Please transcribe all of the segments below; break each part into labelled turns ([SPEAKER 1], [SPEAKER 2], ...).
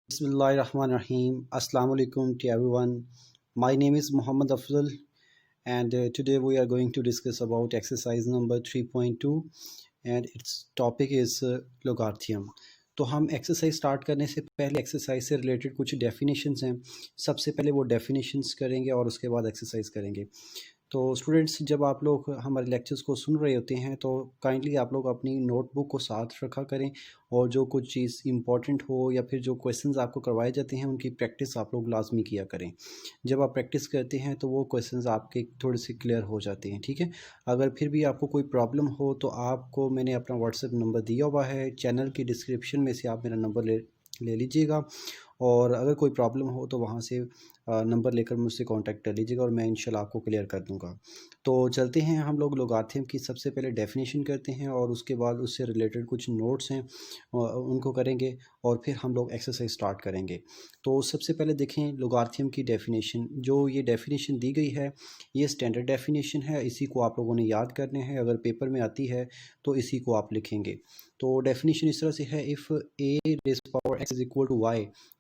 [SPEAKER 1] Bismillahirrahmanirrahim. Assalamu alaikum to everyone. My name is Muhammad Afzal, and today we are going to discuss about exercise number 3.2, and its topic is logarithm. तो हम exercise start करने से पहले exercise से related कुछ definitions हैं। सबसे पहले वो डेफिनेशंस करेंगे और उसके बाद एक्सरसाइज करेंगे। तो स्टूडेंट्स, जब आप लोग हमारे लेक्चर्स को सुन रहे होते हैं तो काइंडली आप लोग अपनी नोटबुक को साथ रखा करें, और जो कुछ चीज़ इंपॉर्टेंट हो या फिर जो क्वेश्चंस आपको करवाए जाते हैं उनकी प्रैक्टिस आप लोग लाजमी किया करें। जब आप प्रैक्टिस करते हैं तो वो क्वेश्चंस आपके थोड़े से क्लियर हो जाते हैं, ठीक है। अगर फिर भी आपको कोई प्रॉब्लम हो तो आपको मैंने अपना व्हाट्सएप नंबर दिया हुआ है, चैनल की डिस्क्रिप्शन में से आप मेरा नंबर ले लीजिएगा, और अगर कोई प्रॉब्लम हो तो वहाँ से नंबर लेकर मुझसे कांटेक्ट कर लीजिएगा और मैं इंशाल्लाह आपको क्लियर कर दूँगा। तो चलते हैं, हम लोग लोगारिथम की सबसे पहले डेफिनेशन करते हैं और उसके बाद उससे रिलेटेड कुछ नोट्स हैं उनको करेंगे, और फिर हम लोग एक्सरसाइज स्टार्ट करेंगे। तो सबसे पहले देखें लोगारिथम की डेफिनेशन। जो ये डेफिनेशन दी गई है ये स्टैंडर्ड डेफिनेशन है, इसी को आप लोगों ने याद करने हैं। अगर पेपर में आती है तो इसी को आप लिखेंगे। तो डेफिनेशन इस तरह से है, if a raised power x is equal to y,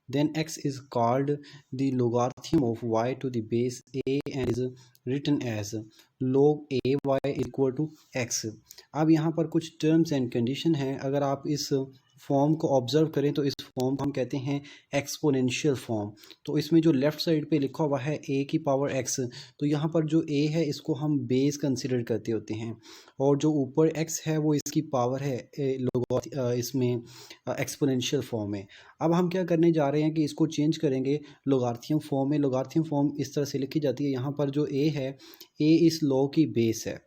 [SPEAKER 1] then x is called the logarithm of y to the base a and is written as log a y equal to x। अब यहाँ पर कुछ terms and condition हैं। अगर आप इस form को observe करें तो इस फॉर्म को हम कहते हैं एक्सपोनेंशियल फॉर्म। तो इसमें जो लेफ़्ट साइड पे लिखा हुआ है a की पावर x, तो यहाँ पर जो a है इसको हम बेस कंसिडर करते होते हैं, और जो ऊपर x है वो इसकी पावर है इसमें एक्सपोनेंशियल फॉर्म में। अब हम क्या करने जा रहे हैं कि इसको चेंज करेंगे लोगारिथम फॉर्म में। लोगारिथम फॉर्म इस तरह से लिखी जाती है, यहाँ पर जो a है a इस लॉ की बेस है,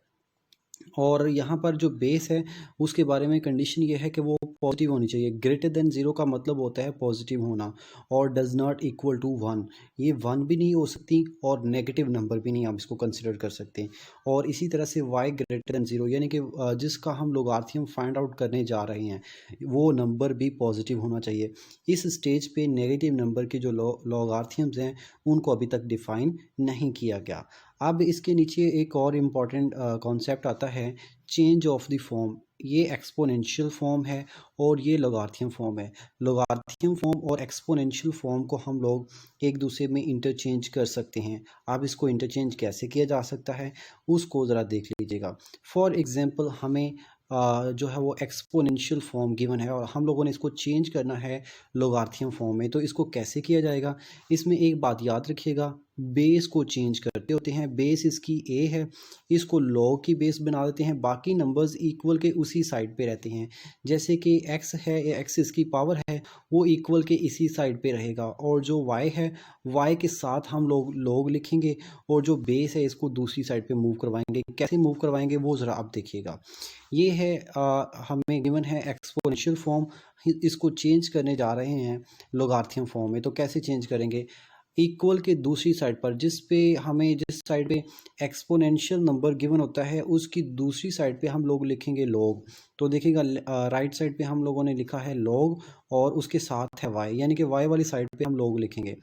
[SPEAKER 1] और यहाँ पर जो बेस है उसके बारे में कंडीशन ये है कि वो पॉजिटिव होनी चाहिए। ग्रेटर देन ज़ीरो का मतलब होता है पॉजिटिव होना, और does not equal to one, ये वन भी नहीं हो सकती और नेगेटिव नंबर भी नहीं आप इसको कंसिडर कर सकते। और इसी तरह से y ग्रेटर देन ज़ीरो, यानी कि जिसका हम लोगारिथम फाइंड आउट करने जा रहे हैं वो नंबर भी पॉजिटिव होना चाहिए। इस स्टेज पे नेगेटिव नंबर के जो लोगारिथम्स हैं उनको अभी तक डिफ़ाइन नहीं किया गया। अब इसके नीचे एक और इम्पॉर्टेंट कॉन्सेप्ट आता है, चेंज ऑफ द फॉर्म। ये एक्सपोनेंशियल फॉर्म है और ये लोगारिथम फॉर्म है। लोगारिथम फॉर्म और एक्सपोनेंशियल फॉर्म को हम लोग एक दूसरे में इंटरचेंज कर सकते हैं। अब इसको इंटरचेंज कैसे किया जा सकता है उसको ज़रा देख लीजिएगा। फॉर एग्ज़ाम्पल, हमें जो है वो एक्सपोनेंशियल फॉर्म गिवन है और हम लोगों ने इसको चेंज करना है लोगारिथम फॉर्म में। तो इसको कैसे किया जाएगा, इसमें एक बात याद रखिएगा, बेस को चेंज करते होते हैं। बेस इसकी a है, इसको लॉग की बेस बना देते हैं, बाकी नंबर्स इक्वल के उसी साइड पे रहते हैं। जैसे कि x है, x इसकी पावर है, वो इक्वल के इसी साइड पे रहेगा, और जो y है y के साथ हम लोग लॉग लिखेंगे, और जो बेस है इसको दूसरी साइड पे मूव करवाएंगे। कैसे मूव करवाएंगे वो ज़रा आप देखिएगा। ये है हमें गिवन है एक्सपोनेंशियल फॉर्म, इसको चेंज करने जा रहे हैं लोगारिथम फॉर्म में। तो कैसे चेंज करेंगे, इक्वल के दूसरी साइड पर जिस साइड पे एक्सपोनेंशियल नंबर गिवन होता है उसकी दूसरी साइड पे हम लोग लिखेंगे लॉग। तो देखिएगा राइट साइड पे हम लोगों ने लिखा है लॉग और उसके साथ है y, यानी कि y वाली साइड पे हम लॉग लिखेंगे।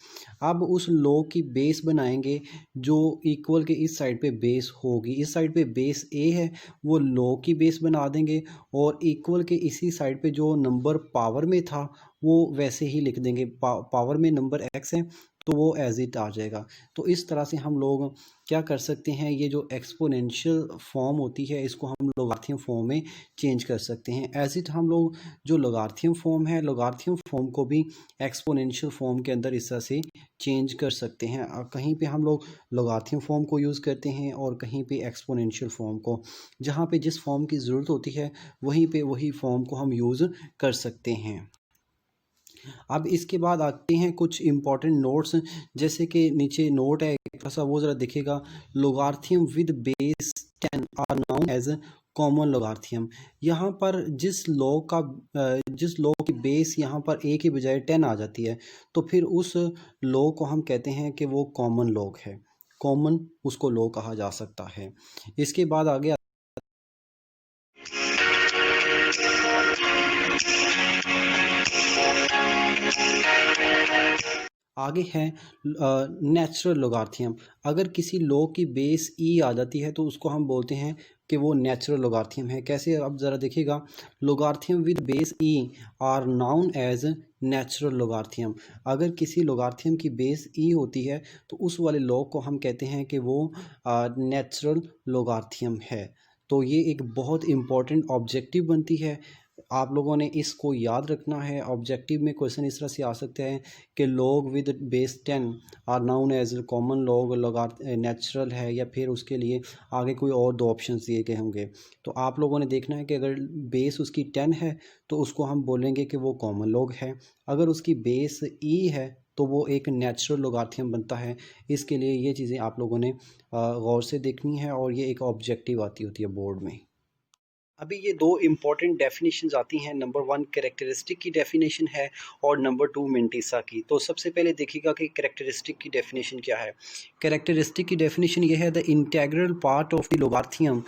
[SPEAKER 1] अब उस लॉग की बेस बनाएंगे जो इक्वल के इस साइड पे बेस होगी। इस साइड पे बेस a है, वो लॉग की बेस बना देंगे, और इक्वल के इसी साइड पे जो नंबर पावर में था वो वैसे ही लिख देंगे। पावर में नंबर x है तो वो एज इट आ जाएगा। तो इस तरह से हम लोग क्या कर सकते हैं, ये जो एक्सपोनेंशियल फॉर्म होती है इसको हम लोगारिथम फॉर्म में चेंज कर सकते हैं। एज इट हम लोग जो लोगारिथम फॉर्म है, लोगारिथम फॉर्म को भी एक्सपोनेंशियल फॉर्म के अंदर इस तरह से चेंज कर सकते हैं। कहीं पे हम लोग लोगारिथम फॉर्म को यूज़ करते हैं और कहीं पे एक्सपोनेंशियल फॉर्म को। जहाँ पे जिस फॉर्म की ज़रूरत होती है वहीं पे वही फॉर्म को हम यूज़ कर सकते हैं। अब इसके बाद आते हैं कुछ इम्पॉर्टेंट नोट्स, जैसे कि नीचे नोट है ऐसा, वो ज़रा दिखेगा। Logarithm with base 10 are known as common logarithm. यहाँ पर जिस लॉ की बेस यहाँ पर a की बजाय 10 आ जाती है तो फिर उस लॉ को हम कहते हैं कि वो कॉमन लॉ है, कॉमन उसको लॉ कहा जा सकता है। इसके बाद आगे है नेचुरल लोगारिथम। अगर किसी लॉ की बेस ई आ जाती है तो उसको हम बोलते हैं कि वो नेचुरल लोगारिथम है। कैसे, अब ज़रा देखिएगा, logarithm with base e are known as natural logarithm. अगर किसी लोगारिथम की बेस ई होती है तो उस वाले लॉग को हम कहते हैं कि वो नेचुरल लोगारिथम है। तो ये एक बहुत इम्पॉर्टेंट ऑब्जेक्टिव बनती है, आप लोगों ने इसको याद रखना है। ऑब्जेक्टिव में क्वेश्चन इस तरह से आ सकते हैं कि log with base 10 are known as common log, natural है, या फिर उसके लिए आगे कोई और दो ऑप्शंस दिए गए होंगे। तो आप लोगों ने देखना है कि अगर बेस उसकी 10 है तो उसको हम बोलेंगे कि वो कॉमन लॉग है। अगर उसकी बेस ई है तो वो एक नेचुरल लोगारिथम बनता है। इसके लिए ये चीज़ें आप लोगों ने गौर से देखनी है और ये एक ऑब्जेक्टिव आती होती है बोर्ड में। अभी ये दो इम्पॉर्टेंट डेफिनेशंस आती हैं। नंबर 1 कैरेक्टरिस्टिक की डेफिनेशन है और नंबर 2 मेंटिसा की। तो सबसे पहले देखिएगा कि कैरेक्टरिस्टिक की डेफिनेशन क्या है। कैरेक्टरिस्टिक की डेफिनेशन ये है, the integral part of the logarithm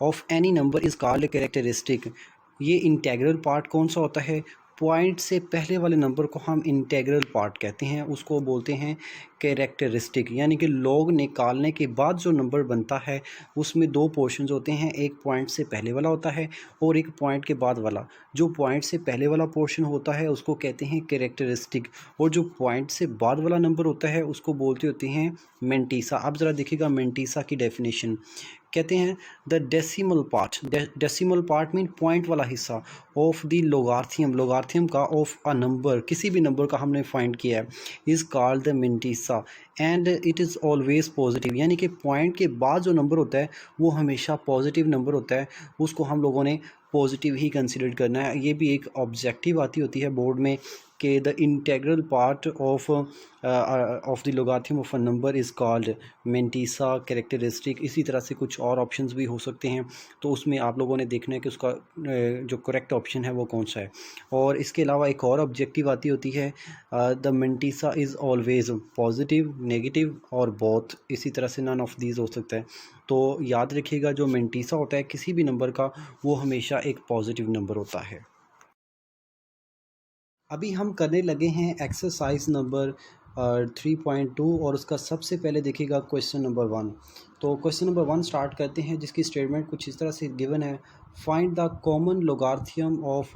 [SPEAKER 1] of any number is called characteristic. ये इंटीग्रल पार्ट कौन सा होता है? पॉइंट से पहले वाले नंबर को हम इंटीग्रल पार्ट कहते हैं, उसको बोलते हैं कैरेक्टरिस्टिक। यानी कि लॉग निकालने के बाद जो नंबर बनता है उसमें दो पोर्शंस होते हैं, एक पॉइंट से पहले वाला होता है और एक पॉइंट के बाद वाला। जो पॉइंट से पहले वाला पोर्शन होता है उसको कहते हैं कैरेक्टरिस्टिक, और जो पॉइंट से बाद वाला नंबर होता है उसको बोलते होते हैं मेंटिसा। अब ज़रा देखिएगा मेंटिसा की डेफिनेशन। कहते हैं the decimal part, decimal part mean point वाला हिस्सा, ऑफ द लोगारिथम, लोगारिथम का, ऑफ अ नंबर, किसी भी नंबर का हमने फाइंड किया है, is called the mantissa and it is always positive. यानी कि पॉइंट के बाद जो नंबर होता है वो हमेशा पॉजिटिव नंबर होता है, उसको हम लोगों ने पॉजिटिव ही कंसिडर करना है। ये भी एक ऑब्जेक्टिव आती होती है बोर्ड में कि the integral part of the logarithm of a number is called mantissa characteristic. इसी तरह से कुछ और ऑप्शंस भी हो सकते हैं, तो उसमें आप लोगों ने देखना है कि उसका जो करेक्ट ऑप्शन है वो कौन सा है। और इसके अलावा एक और ऑब्जेक्टिव आती होती है, the mantissa is always positive, negative और बोथ। इसी तरह से नन ऑफ दीज हो सकता है। तो याद रखिएगा जो मेंटिसा होता है किसी भी नंबर का वो हमेशा एक पॉजिटिव नंबर होता है। अभी हम करने लगे हैं एक्सरसाइज नंबर 3.2 और उसका सबसे पहले देखिएगा क्वेश्चन नंबर 1। तो क्वेश्चन नंबर 1 स्टार्ट करते हैं, जिसकी स्टेटमेंट कुछ इस तरह से गिवन है, find the common logarithm of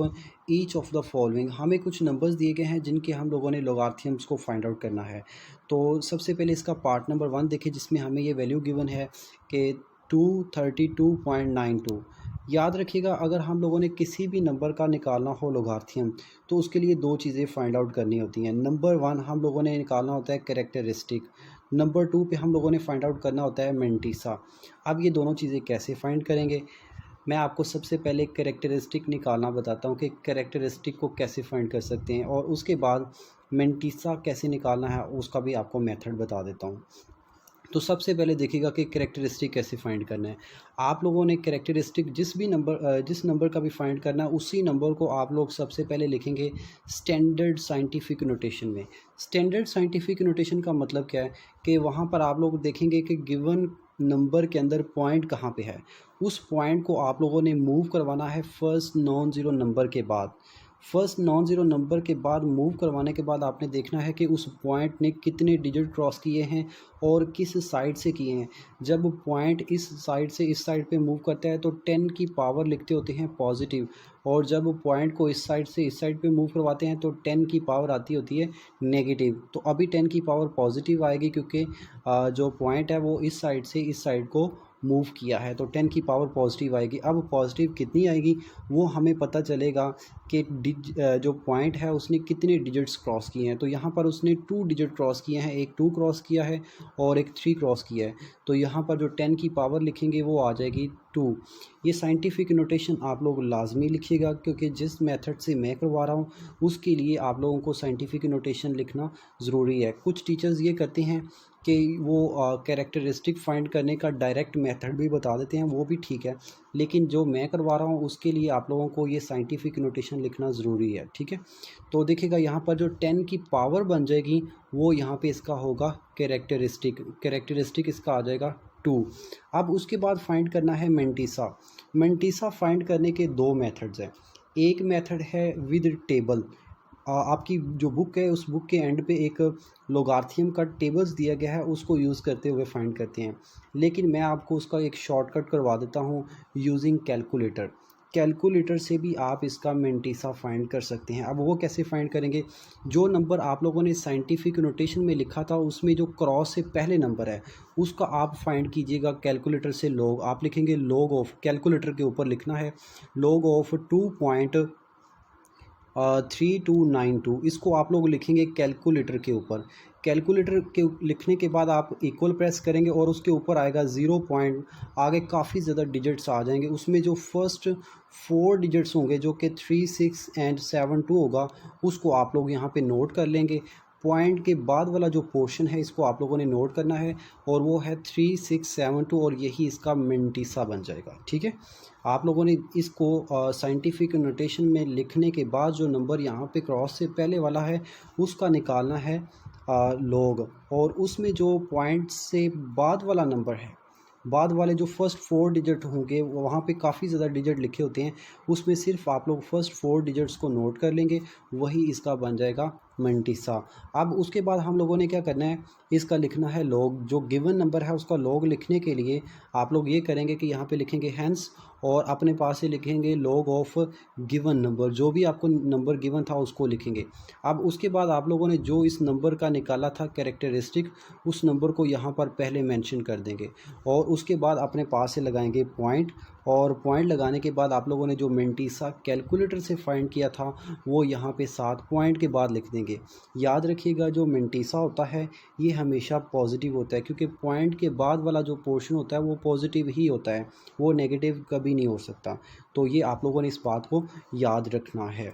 [SPEAKER 1] each of the following. हमें कुछ नंबर्स दिए गए हैं जिनके हम लोगों ने लोगारिथम्स को फाइंड आउट करना है। तो सबसे पहले इसका पार्ट नंबर 1 देखिए, जिसमें हमें ये वैल्यू गिवन है कि 232.92। याद रखिएगा अगर हम लोगों ने किसी भी नंबर का निकालना हो लोगारिथम तो उसके लिए दो चीज़ें फाइंड आउट करनी होती हैं। नंबर 1 हम लोगों ने निकालना होता है कैरेक्टरिस्टिक, नंबर 2 पे हम लोगों ने फाइंड आउट करना होता है मेंटिसा। अब ये दोनों चीज़ें कैसे फाइंड करेंगे, मैं आपको सबसे पहले कैरेक्टरिस्टिक निकालना बताता हूँ कि कैरेक्टरिस्टिक को कैसे फाइंड कर सकते हैं, और उसके बाद मेंटिसा कैसे निकालना है उसका भी आपको मेथड बता देता हूँ। तो सबसे पहले देखिएगा कि कैरेक्टरिस्टिक कैसे फाइंड करना है। आप लोगों ने कैरेक्टरिस्टिक जिस नंबर का भी फाइंड करना है उसी नंबर को आप लोग सबसे पहले लिखेंगे स्टैंडर्ड साइंटिफिक नोटेशन में। स्टैंडर्ड साइंटिफिक नोटेशन का मतलब क्या है कि वहाँ पर आप लोग देखेंगे कि गिवन नंबर के अंदर पॉइंट कहाँ पे है, उस पॉइंट को आप लोगों ने मूव करवाना है फर्स्ट नॉन ज़ीरो नंबर के बाद। फर्स्ट नॉन ज़ीरो नंबर के बाद मूव करवाने के बाद आपने देखना है कि उस पॉइंट ने कितने डिजिट क्रॉस किए हैं और किस साइड से किए हैं। जब पॉइंट इस साइड से इस साइड पे मूव करता है तो 10 की पावर लिखते होते हैं पॉजिटिव, और जब पॉइंट को इस साइड से इस साइड पे मूव करवाते हैं तो 10 की पावर आती होती है नेगेटिव। तो अभी 10 की पावर पॉजिटिव आएगी क्योंकि जो पॉइंट है वो इस साइड से इस साइड को मूव किया है, तो 10 की पावर पॉजिटिव आएगी। अब पॉजिटिव कितनी आएगी वो हमें पता चलेगा कि जो पॉइंट है उसने कितने डिजिट्स क्रॉस किए हैं। तो यहाँ पर उसने 2 डिजिट क्रॉस किए हैं, एक 2 क्रॉस किया है और एक 3 क्रॉस किया है। तो यहाँ पर जो 10 की पावर लिखेंगे वो आ जाएगी 2। ये साइंटिफिक नोटेशन आप लोग लाजमी लिखिएगा क्योंकि जिस मेथड से मैं करवा रहा हूँ उसके लिए आप लोगों को साइंटिफिक नोटेशन लिखना ज़रूरी है। कुछ टीचर्स ये करते हैं कि वो कैरेक्टरिस्टिक फाइंड करने का डायरेक्ट मेथड भी बता देते हैं, वो भी ठीक है, लेकिन जो मैं करवा रहा हूँ उसके लिए आप लोगों को ये साइंटिफिक नोटेशन लिखना ज़रूरी है, ठीक है। तो देखिएगा यहाँ पर जो 10 की पावर बन जाएगी वो यहाँ पे इसका होगा कैरेक्टरिस्टिक इसका आ जाएगा 2। अब उसके बाद फाइंड करना है मेंटिसा। मेंटिसा फाइंड करने के दो मेथड्स हैं। एक मेथड है विद टेबल, आपकी जो बुक है उस बुक के एंड पे एक लोगार्थियम का टेबल्स दिया गया है, उसको यूज़ करते हुए फाइंड करते हैं। लेकिन मैं आपको उसका एक शॉर्टकट करवा देता हूँ यूजिंग कैलकुलेटर। कैलकुलेटर से भी आप इसका मेंटीसा फाइंड कर सकते हैं। अब वो कैसे फाइंड करेंगे? जो नंबर आप लोगों ने साइंटिफिक नोटेशन में लिखा था उसमें जो क्रॉस से पहले नंबर है उसका आप फाइंड कीजिएगा कैलकुलेटर से। लॉग आप लिखेंगे, लॉग ऑफ, कैलकुलेटर के ऊपर लिखना है लॉग ऑफ 2.3292। इसको आप लोग लिखेंगे कैलकुलेटर के ऊपर। कैलकुलेटर के लिखने के बाद आप इक्वल प्रेस करेंगे और उसके ऊपर आएगा 0 पॉइंट, आगे काफ़ी ज़्यादा डिजिट्स आ जाएंगे। उसमें जो फर्स्ट 4 डिजिट्स होंगे जो कि 3, 6 एंड 7, 2 होगा, उसको आप लोग यहाँ पे नोट कर लेंगे। पॉइंट के बाद वाला जो पोर्शन है इसको आप लोगों ने नोट करना है और वो है 3672 और यही इसका मेंटीसा बन जाएगा। ठीक है, आप लोगों ने इसको साइंटिफिक नोटेशन में लिखने के बाद जो नंबर यहाँ पे क्रॉस से पहले वाला है उसका निकालना है लॉग, और उसमें जो पॉइंट से बाद वाला नंबर है, बाद वाले जो फर्स्ट 4 डिजिट होंगे वहाँ पे काफ़ी ज़्यादा डिजिट लिखे होते हैं, उसमें सिर्फ आप लोग फर्स्ट 4 डिजिट्स को नोट कर लेंगे, वही इसका बन जाएगा मेंटीसा। अब उसके बाद हम लोगों ने क्या करना है, इसका लिखना है लॉग। जो गिवन नंबर है उसका लॉग लिखने के लिए आप लोग ये करेंगे कि यहाँ पे लिखेंगे हैंस और अपने पास से लिखेंगे लॉग ऑफ गिवन नंबर। जो भी आपको नंबर गिवन था उसको लिखेंगे। अब उसके बाद आप लोगों ने जो इस नंबर का निकाला था कैरेक्टरिस्टिक, उस नंबर को यहाँ पर पहले मेंशन कर देंगे और उसके बाद अपने पास से लगाएंगे पॉइंट, और पॉइंट लगाने के बाद आप लोगों ने जो मेंटीसा कैलकुलेटर से फाइंड किया था वो यहाँ पे 7 पॉइंट के बाद लिख देंगे। याद रखिएगा जो मेंटीसा होता है ये हमेशा पॉजिटिव होता है, क्योंकि पॉइंट के बाद वाला जो पोर्शन होता है वो पॉजिटिव ही होता है, वो नेगेटिव कभी नहीं हो सकता। तो ये आप लोगों ने इस बात को याद रखना है।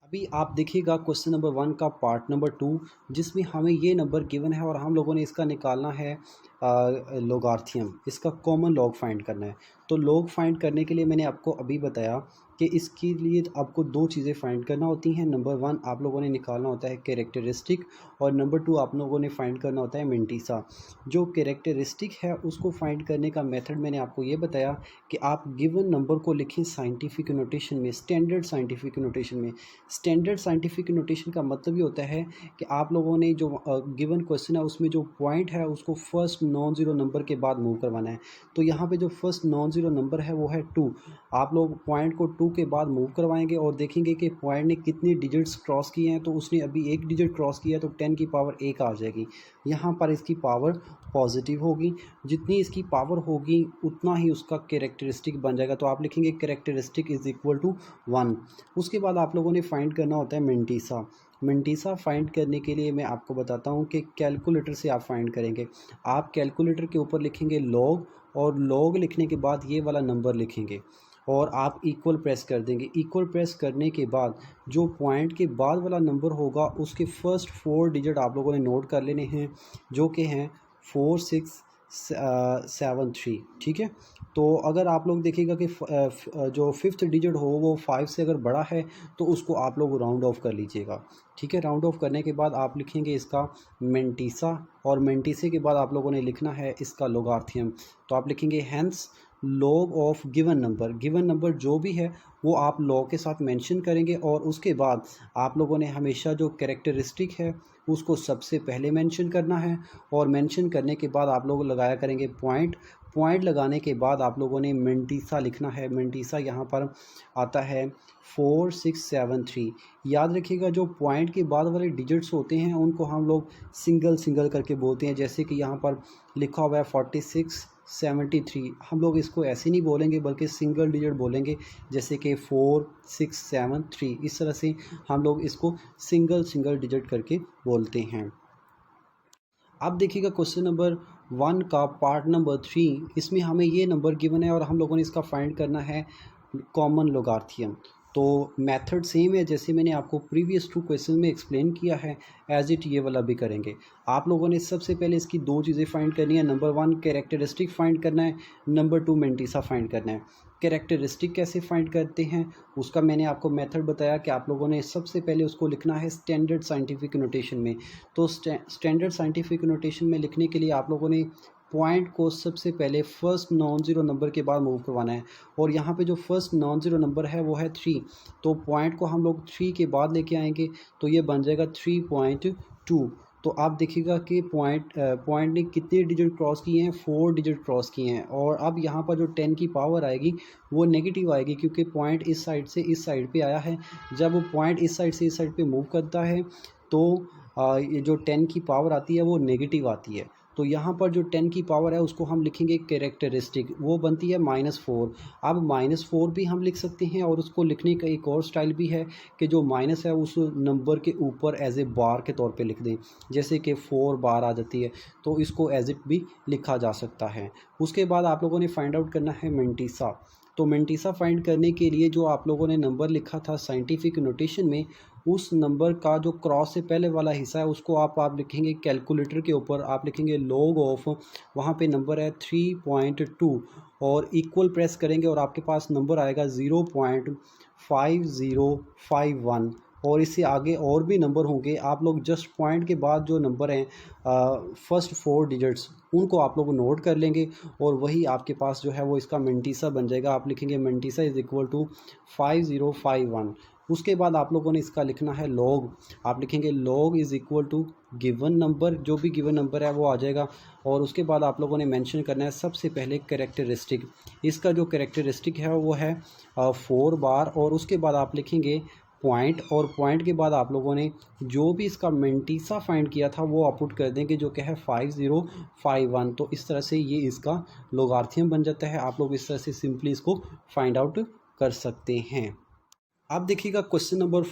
[SPEAKER 1] अभी आप देखिएगा क्वेश्चन नंबर 1 का पार्ट नंबर 2, जिसमें हमें ये नंबर गिवन है और हम लोगों ने इसका निकालना है लोगार्थियम, इसका कॉमन लॉग फाइंड करना है। तो लॉग फाइंड करने के लिए मैंने आपको अभी बताया कि इसके लिए आपको 2 चीज़ें फाइंड करना होती हैं। नंबर 1 आप लोगों ने निकालना होता है कैरेक्टरिस्टिक, और नंबर 2 आप लोगों ने फाइंड करना होता है मेंटीसा। जो कैरेक्टरिस्टिक है उसको फाइंड करने का मेथड मैंने आपको ये बताया कि आप गिवन नंबर को लिखें साइंटिफिक नोटेशन में, स्टैंडर्ड साइंटिफिक नोटेशन में। स्टैंडर्ड साइंटिफिक नोटेशन का मतलब ये होता है कि आप लोगों ने जो गिवन क्वेश्चन है उसमें जो पॉइंट है उसको फर्स्ट नॉन ज़ीरो नंबर के बाद मूव करवाना है। तो यहाँ पे जो फर्स्ट नॉन ज़ीरो नंबर है वो है 2। आप लोग पॉइंट को 2 के बाद मूव करवाएंगे और देखेंगे कि पॉइंट ने कितनी डिजिट्स क्रॉस किए हैं। तो उसने अभी 1 डिजिट क्रॉस किया है तो 10 की पावर 1 आ जाएगी। यहाँ पर इसकी पावर पॉजिटिव होगी, जितनी इसकी पावर होगी उतना ही उसका कैरेक्टरिस्टिक बन जाएगा। तो आप लिखेंगे कैरेक्टरिस्टिक इज इक्वल टू 1। उसके बाद आप लोगों ने फाइंड करना होता है मेंटीसा। मेंटीसा फाइंड करने के लिए मैं आपको बताता हूँ कि कैलकुलेटर से आप फाइंड करेंगे। आप कैलकुलेटर के ऊपर लिखेंगे लॉग, और लॉग लिखने के बाद ये वाला नंबर लिखेंगे और आप इक्वल प्रेस कर देंगे। इक्वल प्रेस करने के बाद जो पॉइंट के बाद वाला नंबर होगा उसके फर्स्ट 4 डिजिट आप लोगों ने नोट कर लेने हैं, जो कि हैं 4673। ठीक है, तो अगर आप लोग देखिएगा कि जो 5th डिजिट हो वो 5 से अगर बड़ा है तो उसको आप लोग राउंड ऑफ कर लीजिएगा। ठीक है, राउंड ऑफ करने के बाद आप लिखेंगे इसका मेंटीसा, और मेंटीसे के बाद आप लोगों ने लिखना है इसका लोगार्थियम। तो आप लिखेंगे hence log of given number. Given number जो भी है वो आप लॉग के साथ मेंशन करेंगे, और उसके बाद आप लोगों ने हमेशा जो कैरेक्टरिस्टिक है उसको सबसे पहले मेंशन करना है, और मेंशन करने के बाद आप लोग लगाया करेंगे पॉइंट। पॉइंट लगाने के बाद आप लोगों ने मेंटीसा लिखना है। मेंटीसा यहाँ पर आता है 4673। याद रखिएगा जो पॉइंट के बाद वाले डिजिट्स होते हैं उनको हम लोग सिंगल सिंगल करके बोलते हैं। जैसे कि यहाँ पर लिखा हुआ है 4673, हम लोग इसको ऐसे नहीं बोलेंगे बल्कि सिंगल डिजिट बोलेंगे, जैसे कि 4673। इस तरह से हम लोग इसको सिंगल सिंगल डिजिट करके बोलते हैं। अब देखिएगा क्वेश्चन नंबर 1 का पार्ट नंबर 3, इसमें हमें ये नंबर गिवन है और हम लोगों ने इसका फाइंड करना है कॉमन लोगार्थियम। तो मेथड सेम है जैसे मैंने आपको प्रीवियस 2 क्वेश्चन में एक्सप्लेन किया है, एज इट ये वाला भी करेंगे। आप लोगों ने सबसे पहले इसकी 2 चीज़ें फाइंड करनी है। नंबर 1 कैरेक्टरिस्टिक फाइंड करना है, नंबर 2 मेंटीसा फाइंड करना है। कैरेक्टरिस्टिक कैसे फाइंड करते हैं उसका मैंने आपको मेथड बताया कि आप लोगों ने सबसे पहले उसको लिखना है स्टैंडर्ड साइंटिफिक नोटेशन में। तो स्टैंडर्ड साइंटिफिक नोटेशन में लिखने के लिए आप लोगों ने पॉइंट को सबसे पहले फर्स्ट नॉन ज़ीरो नंबर के बाद मूव करवाना है, और यहाँ पे जो फर्स्ट नॉन ज़ीरो नंबर है वो है 3, तो पॉइंट को हम लोग 3 के बाद लेके आएंगे, तो ये बन जाएगा 3.2। तो आप देखिएगा कि पॉइंट ने कितने डिजिट क्रॉस किए हैं, 4 डिजिट क्रॉस किए हैं। और अब यहाँ पर जो 10 की पावर आएगी वो नेगेटिव आएगी, क्योंकि पॉइंट इस साइड से इस साइड पे आया है। जब पॉइंट इस साइड से इस साइड पे मूव करता है तो ये जो 10 की पावर आती है वो नेगेटिव आती है। तो यहाँ पर जो 10 की पावर है उसको हम लिखेंगे कैरेक्टरिस्टिक, वो बनती है -4। अब -4 भी हम लिख सकते हैं, और उसको लिखने का एक और स्टाइल भी है कि जो माइनस है उस नंबर के ऊपर एज ए बार के तौर पे लिख दें, जैसे कि 4 बार आ जाती है, तो इसको एज इट भी लिखा जा सकता है। उसके बाद आप लोगों ने फाइंड आउट करना है मेंटिसा। तो मेंटिसा फाइंड करने के लिए जो आप लोगों ने नंबर लिखा था साइंटिफिक नोटेशन में, उस नंबर का जो क्रॉस से पहले वाला हिस्सा है उसको आप लिखेंगे कैलकुलेटर के ऊपर, आप लिखेंगे लॉग ऑफ, वहाँ पे नंबर है 3.2, और इक्वल प्रेस करेंगे और आपके पास नंबर आएगा 0.5051। और इससे आगे और भी नंबर होंगे, आप लोग जस्ट पॉइंट के बाद जो नंबर हैं फर्स्ट 4 डिजिट्स उनको आप लोग नोट कर लेंगे, और वही आपके पास जो है वो इसका मेंटिसा बन जाएगा। आप लिखेंगे मेंटिसा इज़ इक्वल टू 5051। उसके बाद आप लोगों ने इसका लिखना है लॉग, आप लिखेंगे log is equal to given number, जो भी गिवन नंबर है वो आ जाएगा। और उसके बाद आप लोगों ने मेंशन करना है सबसे पहले कैरेक्टरिस्टिक, इसका जो कैरेक्टरिस्टिक है वो है 4 बार, और उसके बाद आप लिखेंगे पॉइंट, और पॉइंट के बाद आप लोगों ने जो भी इसका मेंटिसा फाइंड किया था वो आउटपुट कर देंगे, जो कि है 5051। तो इस तरह से ये इसका लोगारिथम बन जाता है। आप लोग इस तरह से सिंपली इसको फाइंड आउट कर सकते हैं। अब देखिएगा क्वेश्चन नंबर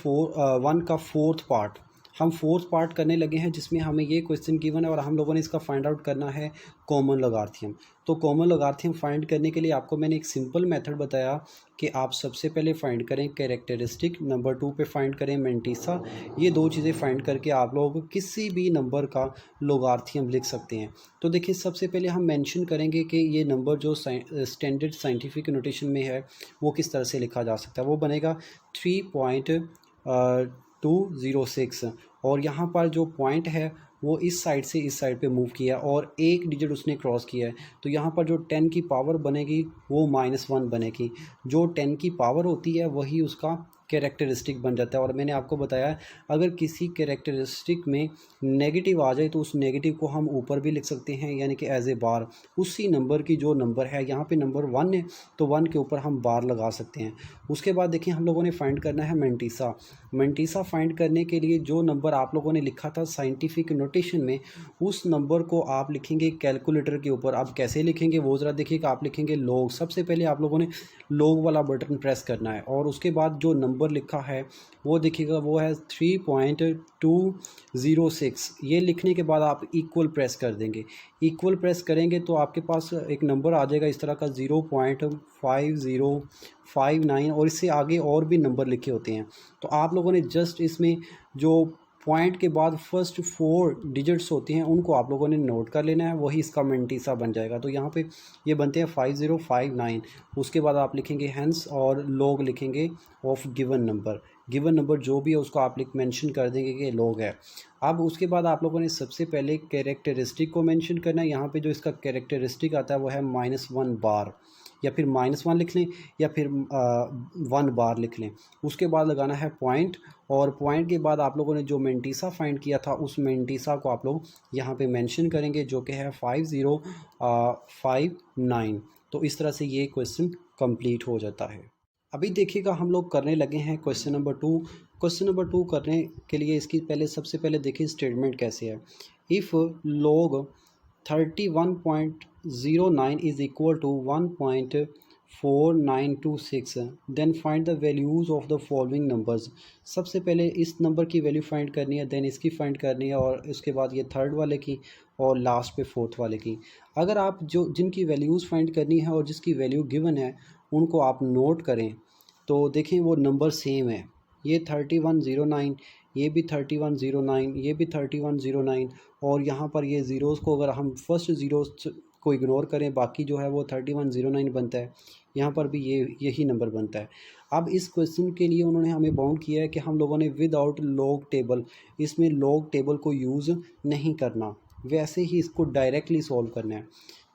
[SPEAKER 1] 1 का फोर्थ पार्ट, हम फोर्थ पार्ट करने लगे हैं, जिसमें हमें ये क्वेश्चन गिवन है और हम लोगों ने इसका फाइंड आउट करना है कॉमन लोगारिथम। तो कॉमन लोगारिथम फाइंड करने के लिए आपको मैंने एक सिंपल मेथड बताया कि आप सबसे पहले फाइंड करें कैरेक्टरिस्टिक, नंबर 2 पे फाइंड करें मेंटिसा। ये दो चीज़ें फाइंड करके आप लोग किसी भी नंबर का लोगारिथम लिख सकते हैं। तो देखिए सबसे पहले हम मेंशन करेंगे कि ये नंबर जो स्टैंडर्ड साइंटिफिक नोटेशन में है वो किस तरह से लिखा जा सकता है। वो बनेगा 3.206, और यहाँ पर जो पॉइंट है वो इस साइड से इस साइड पे मूव किया और एक डिजिट उसने क्रॉस किया है, तो यहाँ पर जो 10 की पावर बनेगी वो -1 बनेगी। जो 10 की पावर होती है वही उसका कैरेक्टरिस्टिक बन जाता है। और मैंने आपको बताया अगर किसी कैरेक्टरिस्टिक में नेगेटिव आ जाए तो उस नेगेटिव को हम ऊपर भी लिख सकते हैं, यानी कि एज ए बार। उसी नंबर की जो नंबर है, यहाँ पे नंबर 1 है तो 1 के ऊपर हम बार लगा सकते हैं। उसके बाद देखिए हम लोगों ने फाइंड करना है मेंटिसा। मेंटिसा फाइंड करने के लिए जो नंबर आप लोगों ने लिखा था साइंटिफिक नोटेशन में, उस नंबर को आप लिखेंगे कैलकुलेटर के ऊपर। आप कैसे लिखेंगे वो ज़रा देखिएगा। आप लिखेंगे लॉग, सबसे पहले आप लोगों ने लॉग वाला बटन प्रेस करना है, और उसके बाद जो नंबर लिखा है वो देखिएगा वो है 3.206। ये लिखने के बाद आप इक्वल प्रेस कर देंगे। इक्वल प्रेस करेंगे तो आपके पास एक नंबर आ जाएगा इस तरह का 0.5059, और इससे आगे और भी नंबर लिखे होते हैं। तो आप लोगों ने जस्ट इसमें जो पॉइंट के बाद फर्स्ट 4 डिजिट्स होती हैं उनको आप लोगों ने नोट कर लेना है, वही इसका मेंटिसा बन जाएगा। तो यहाँ पे ये बनते हैं 5059। उसके बाद आप लिखेंगे हैंस और लॉग लिखेंगे of given number. Given number जो भी है उसको आप मेंशन कर देंगे कि लॉग है। अब उसके बाद आप लोगों ने सबसे पहले कैरेक्टरिस्टिक को मेंशन करना है। यहाँ पे जो इसका कैरेक्टरिस्टिक आता है वो है -1 बार, या फिर -1 लिख लें या फिर 1 बार लिख लें। उसके बाद लगाना है पॉइंट, और पॉइंट के बाद आप लोगों ने जो मेंटिसा फाइंड किया था उस मेंटिसा को आप लोग यहाँ पे मेंशन करेंगे, जो कि है 5059। तो इस तरह से ये क्वेश्चन कंप्लीट हो जाता है। अभी देखिएगा हम लोग करने लगे हैं क्वेश्चन नंबर 2। क्वेश्चन नंबर 2 करने के लिए इसकी सबसे पहले देखिए स्टेटमेंट कैसे है। If log 31.09 is equal to 1.4926, then find the values of the following numbers. सबसे पहले इस नंबर की वैल्यू फाइंड करनी है, देन इसकी फाइंड करनी है, और उसके बाद ये थर्ड वाले की, और लास्ट पे फोर्थ वाले की। अगर आप जो जिनकी वैल्यूज़ फाइंड करनी है और जिसकी वैल्यू गिवन है उनको आप नोट करें, तो देखें वो नंबर सेम है। ये 3109, ये भी 3109, ये भी 3109, और यहाँ पर ये ज़ीरोज़ को अगर हम फर्स्ट ज़ीरोज़ को इग्नोर करें, बाकी जो है वो 3109 बनता है। यहाँ पर भी यही नंबर बनता है। अब इस क्वेश्चन के लिए उन्होंने हमें बाउंड किया है कि हम लोगों ने विदाउट लॉग टेबल, इसमें लॉग टेबल को यूज़ नहीं करना। वैसे ही इसको डायरेक्टली सॉल्व करना है।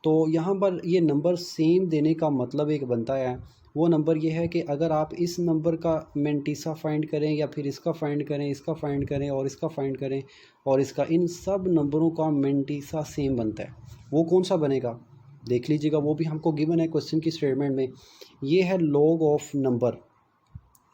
[SPEAKER 1] तो यहाँ पर ये नंबर सेम देने का मतलब एक बनता है, वो नंबर ये है कि अगर आप इस नंबर का मैंटीसा फाइंड करें या फिर इसका फाइंड करें, इसका फाइंड करें और इसका फाइंड करें और इसका, इन सब नंबरों का मैंटीसा सेम बनता है। वो कौन सा बनेगा देख लीजिएगा, वो भी हमको गिवन है क्वेश्चन की स्टेटमेंट में। ये है लॉग ऑफ नंबर।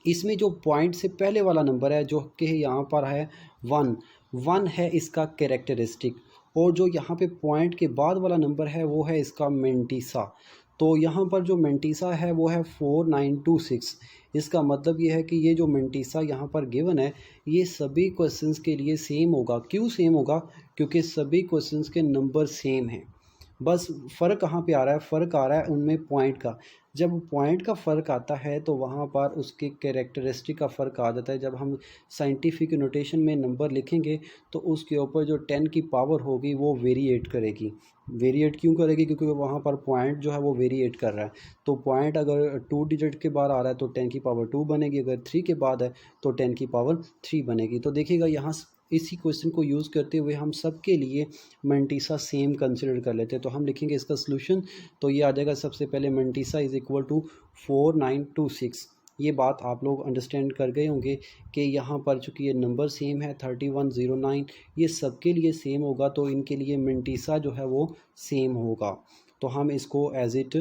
[SPEAKER 1] इसमें जो पॉइंट से पहले वाला नंबर है जो कि यहाँ पर है 1 है इसका कैरेक्टरिस्टिक, और जो यहाँ पे पॉइंट के बाद वाला नंबर है वो है इसका मैंटीसा। तो यहाँ पर जो मैंटीसा है वो है 4926। इसका मतलब ये है कि ये जो मैंटीसा यहाँ पर गिवन है ये सभी क्वेश्चंस के लिए सेम होगा। क्यों सेम होगा? क्योंकि सभी क्वेश्चंस के नंबर सेम हैं। बस फ़र्क कहाँ पे आ रहा है? फ़र्क आ रहा है उनमें पॉइंट का। जब पॉइंट का फ़र्क आता है तो वहाँ पर उसके कैरेक्टरिस्टिक का फ़र्क आ जाता है। जब हम साइंटिफिक नोटेशन में नंबर लिखेंगे तो उसके ऊपर जो 10 की पावर होगी वो वेरिएट करेगी। वेरिएट क्यों करेगी? क्योंकि वहाँ पर पॉइंट जो है वो वेरिएट कर रहा है। तो पॉइंट अगर 2 डिजिट के बाद आ रहा है तो 10 की पावर 2 बनेगी, अगर 3 के बाद है तो 10 की पावर 3 बनेगी। तो देखिएगा यहाँ इसी क्वेश्चन को यूज़ करते हुए हम सब के लिए मैंटीसा सेम कंसिडर कर लेते हैं। तो हम लिखेंगे इसका सॉल्यूशन, तो ये आ जाएगा सबसे पहले मैंटीसा इज़ इक्वल टू 4926। ये बात आप लोग अंडरस्टैंड कर गए होंगे कि यहाँ पर चूँकि ये नंबर सेम है 3109, ये सबके लिए सेम होगा तो इनके लिए मैंटीसा जो है वो सेम होगा। तो हम इसको एज इट,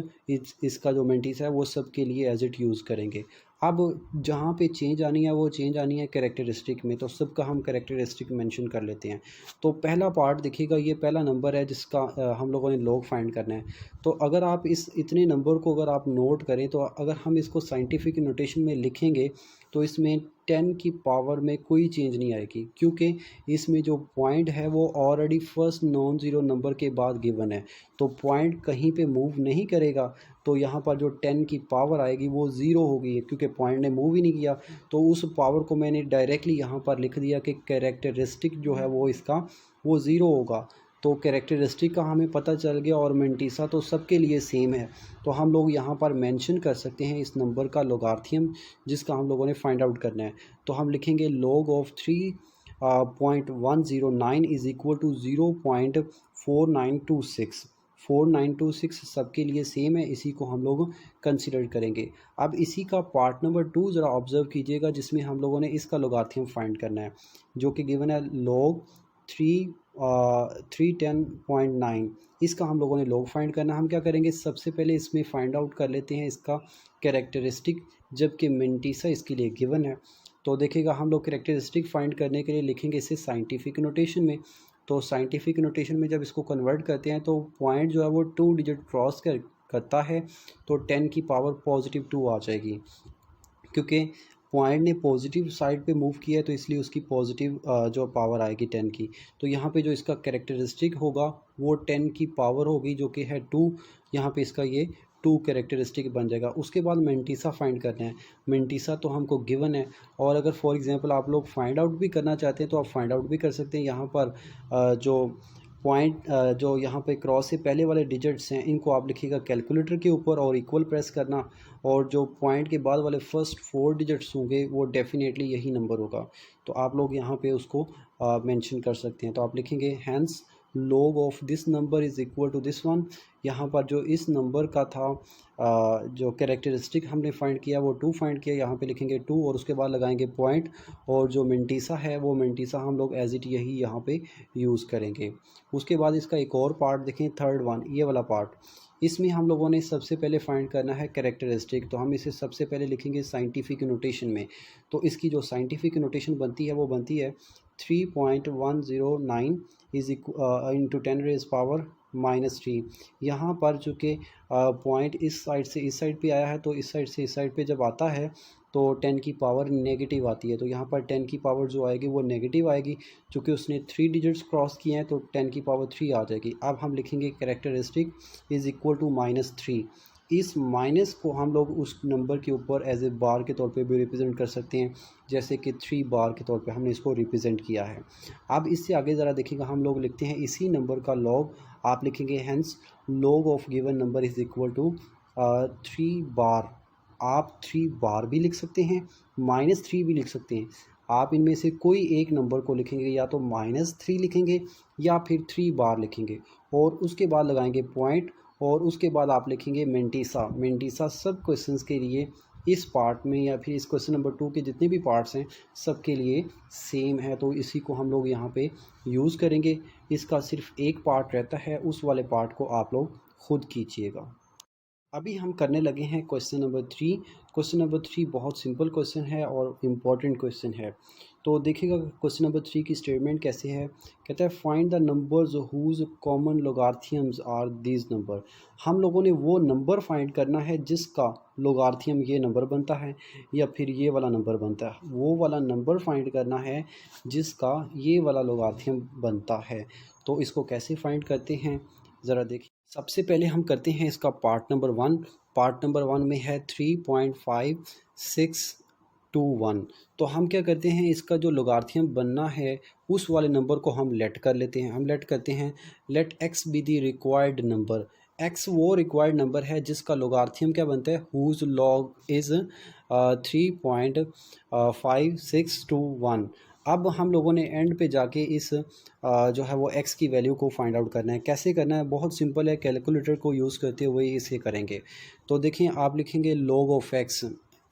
[SPEAKER 1] इसका जो मैंटीसा है वो सब के लिए एज इट यूज़ करेंगे। अब जहाँ पे चेंज आनी है वो चेंज आनी है कैरेक्टरिस्टिक में, तो सबका हम कैरेक्टरिस्टिक मेंशन कर लेते हैं। तो पहला पार्ट देखिएगा, ये पहला नंबर है जिसका हम लोगों ने लॉग फाइंड करना है। तो अगर आप इस इतने नंबर को अगर आप नोट करें तो अगर हम इसको साइंटिफिक नोटेशन में लिखेंगे तो इसमें 10 की पावर में कोई चेंज नहीं आएगी, क्योंकि इसमें जो पॉइंट है वो already first non zero number के बाद गिवन है, तो पॉइंट कहीं पे मूव नहीं करेगा। तो यहाँ पर जो 10 की पावर आएगी वो ज़ीरो होगी, क्योंकि पॉइंट ने मूव ही नहीं किया। तो उस पावर को मैंने डायरेक्टली यहाँ पर लिख दिया कि कैरेक्टरिस्टिक जो है वो इसका वो ज़ीरो होगा। तो कैरेक्टरिस्टिक का हमें पता चल गया, और मैंटीसा तो सबके लिए सेम है। तो हम लोग यहाँ पर मेंशन कर सकते हैं इस नंबर का लोगारिथम जिसका हम लोगों ने फाइंड आउट करना है। तो हम लिखेंगे log of 3.109 is equal to 0.4926। 4926 सबके लिए सेम है, इसी को हम लोग कंसिडर करेंगे। अब इसी का पार्ट नंबर 2 ज़रा ऑब्जर्व कीजिएगा, जिसमें हम लोगों ने इसका लोगारिथम फाइंड करना है, जो कि गिवन है log 310.9। इसका हम लोगों ने लॉग फाइंड करना। हम क्या करेंगे, सबसे पहले इसमें फाइंड आउट कर लेते हैं इसका कैरेक्टरिस्टिक, जबकि मैंटीसा इसके लिए गिवन है। तो देखिएगा हम लोग कैरेक्टरिस्टिक फाइंड करने के लिए लिखेंगे इसे साइंटिफिक नोटेशन में। तो साइंटिफिक नोटेशन में जब इसको कन्वर्ट करते हैं तो पॉइंट जो है वो 2 डिजिट क्रॉस करता है, तो 10 की पावर पॉजिटिव 2 आ जाएगी। क्योंकि पॉइंट ने पॉजिटिव साइड पे मूव किया है तो इसलिए उसकी पॉजिटिव जो पावर आएगी 10 की। तो यहाँ पे जो इसका कैरेक्टरिस्टिक होगा वो 10 की पावर होगी, जो कि है 2। यहाँ पे इसका ये 2 कैरेक्टरिस्टिक बन जाएगा। उसके बाद मैंटीसा फाइंड करना है। मैंटीसा तो हमको गिवन है, और अगर फॉर एग्जांपल आप लोग फाइंड आउट भी करना चाहते हैं तो आप फाइंड आउट भी कर सकते हैं। यहाँ पर जो पॉइंट जो यहाँ पे क्रॉस से पहले वाले डिजिट्स हैं इनको आप लिखिएगा कैलकुलेटर के ऊपर और इक्वल प्रेस करना, और जो पॉइंट के बाद वाले फर्स्ट 4 डिजिट्स होंगे वो डेफिनेटली यही नंबर होगा। तो आप लोग यहाँ पे उसको मेंशन कर सकते हैं। तो आप लिखेंगे hence log of this number is equal to this one. यहाँ पर जो इस नंबर का था जो कैरेक्टरिस्टिक हमने फाइंड किया वो 2 फाइंड किया, यहाँ पे लिखेंगे 2 और उसके बाद लगाएंगे पॉइंट, और जो मैंटीसा है वो मैंटीसा हम लोग एज इट यही यहाँ पे यूज़ करेंगे। उसके बाद इसका एक और पार्ट देखें, थर्ड वन, ये वाला पार्ट। इसमें हम लोगों ने सबसे पहले फाइंड करना है कैरेक्टरिस्टिक। तो हम इसे सबसे पहले लिखेंगे साइंटिफिक नोटेशन में। तो इसकी जो साइंटिफिक नोटेशन बनती है वो बनती है 3.109 इज इंटू 10 रेज पावर -3। यहाँ पर चूँकि पॉइंट इस साइड से इस साइड पे आया है तो इस साइड से इस साइड पे जब आता है तो 10 की पावर नेगेटिव आती है। तो यहाँ पर 10 की पावर जो आएगी वो नेगेटिव आएगी, क्योंकि उसने 3 डिजिट्स क्रॉस किए हैं तो 10 की पावर 3 आ जाएगी। अब हम लिखेंगे कैरेक्टरिस्टिक इज़ इक्वल टू -3। इस माइनस को हम लोग उस नंबर के ऊपर एज ए बार के तौर पे भी रिप्रेजेंट कर सकते हैं, जैसे कि 3 बार के तौर पे हमने इसको रिप्रेजेंट किया है। अब इससे आगे ज़रा देखिएगा, हम लोग लिखते हैं इसी नंबर का लॉग। आप लिखेंगे hence log of given number is equal to 3 बार। आप 3 बार भी लिख सकते हैं, -3 भी लिख सकते हैं। आप इनमें से कोई एक नंबर को लिखेंगे, या तो -3 लिखेंगे या फिर 3 बार लिखेंगे, और उसके बाद लगाएंगे पॉइंट, और उसके बाद आप लिखेंगे मेंटिसा। मेंटिसा सब क्वेश्चंस के लिए इस पार्ट में, या फिर इस क्वेश्चन नंबर 2 के जितने भी पार्ट्स हैं सब के लिए सेम है, तो इसी को हम लोग यहाँ पे यूज़ करेंगे। इसका सिर्फ एक पार्ट रहता है, उस वाले पार्ट को आप लोग खुद कीजिएगा। अभी हम करने लगे हैं क्वेश्चन नंबर 3। क्वेश्चन नंबर 3 बहुत सिंपल क्वेश्चन है और इम्पॉर्टेंट क्वेश्चन है। तो देखिएगा क्वेश्चन नंबर 3 की स्टेटमेंट कैसे है। कहता है find the numbers whose common logarithms are these number. हम लोगों ने वो नंबर फाइंड करना है जिसका लोगार्थियम ये नंबर बनता है या फिर ये वाला नंबर बनता है। वो वाला नंबर फाइंड करना है जिसका ये वाला लोगार्थियम बनता है। तो इसको कैसे फाइंड करते हैं ज़रा देखिए। सबसे पहले हम करते हैं इसका पार्ट नंबर 1। पार्ट नंबर 1 में है 3.5621। तो हम क्या करते हैं, इसका जो लोगार्थियम बनना है उस वाले नंबर को हम लेट कर लेते हैं। हम लेट करते हैं let x be the required number. x वो रिक्वायर्ड नंबर है जिसका लोगार्थियम क्या बनता है, हुज लॉग इज़ 3.5621। अब हम लोगों ने एंड पे जाके इस जो है वो x की वैल्यू को फाइंड आउट करना है। कैसे करना है, बहुत सिंपल है, कैलकुलेटर को यूज़ करते हुए इसे करेंगे। तो देखिए आप लिखेंगे log of x।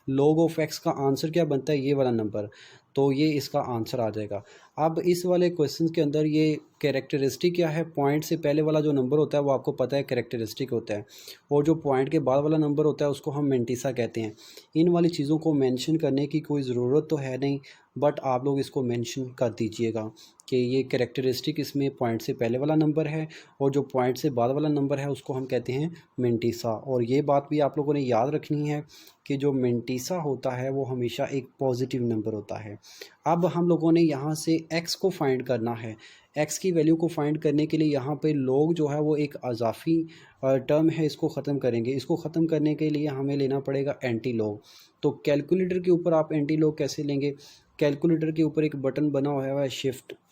[SPEAKER 1] log of x का आंसर क्या बनता है, ये वाला नंबर, तो ये इसका आंसर आ जाएगा। अब इस वाले क्वेश्चन के अंदर ये कैरेक्टरिस्टिक क्या है, पॉइंट से पहले वाला जो नंबर होता है वो आपको पता है कैरेक्टरिस्टिक होता है, और जो पॉइंट के बाद वाला नंबर होता है उसको हम मेंटिसा कहते हैं। इन वाली चीज़ों को मेंशन करने की कोई ज़रूरत तो है नहीं, बट आप लोग इसको मेंशन कर दीजिएगा कि ये कैरेक्टरिस्टिक इसमें पॉइंट से पहले वाला नंबर है, और जो पॉइंट से बाद वाला नंबर है उसको हम कहते हैं मेंटिसा। और ये बात भी आप लोगों ने याद रखनी है कि जो मेंटिसा होता है वो हमेशा एक पॉजिटिव नंबर होता है। अब हम लोगों ने यहाँ से x को फाइंड करना है। x की वैल्यू को फाइंड करने के लिए यहाँ पे log जो है वो एक अजाफी टर्म है, इसको ख़त्म करेंगे। इसको ख़त्म करने के लिए हमें लेना पड़ेगा एंटी लॉग। तो कैलकुलेटर के ऊपर आप एंटी लॉग कैसे लेंगे, कैलकुलेटर के ऊपर एक बटन बना हुआ है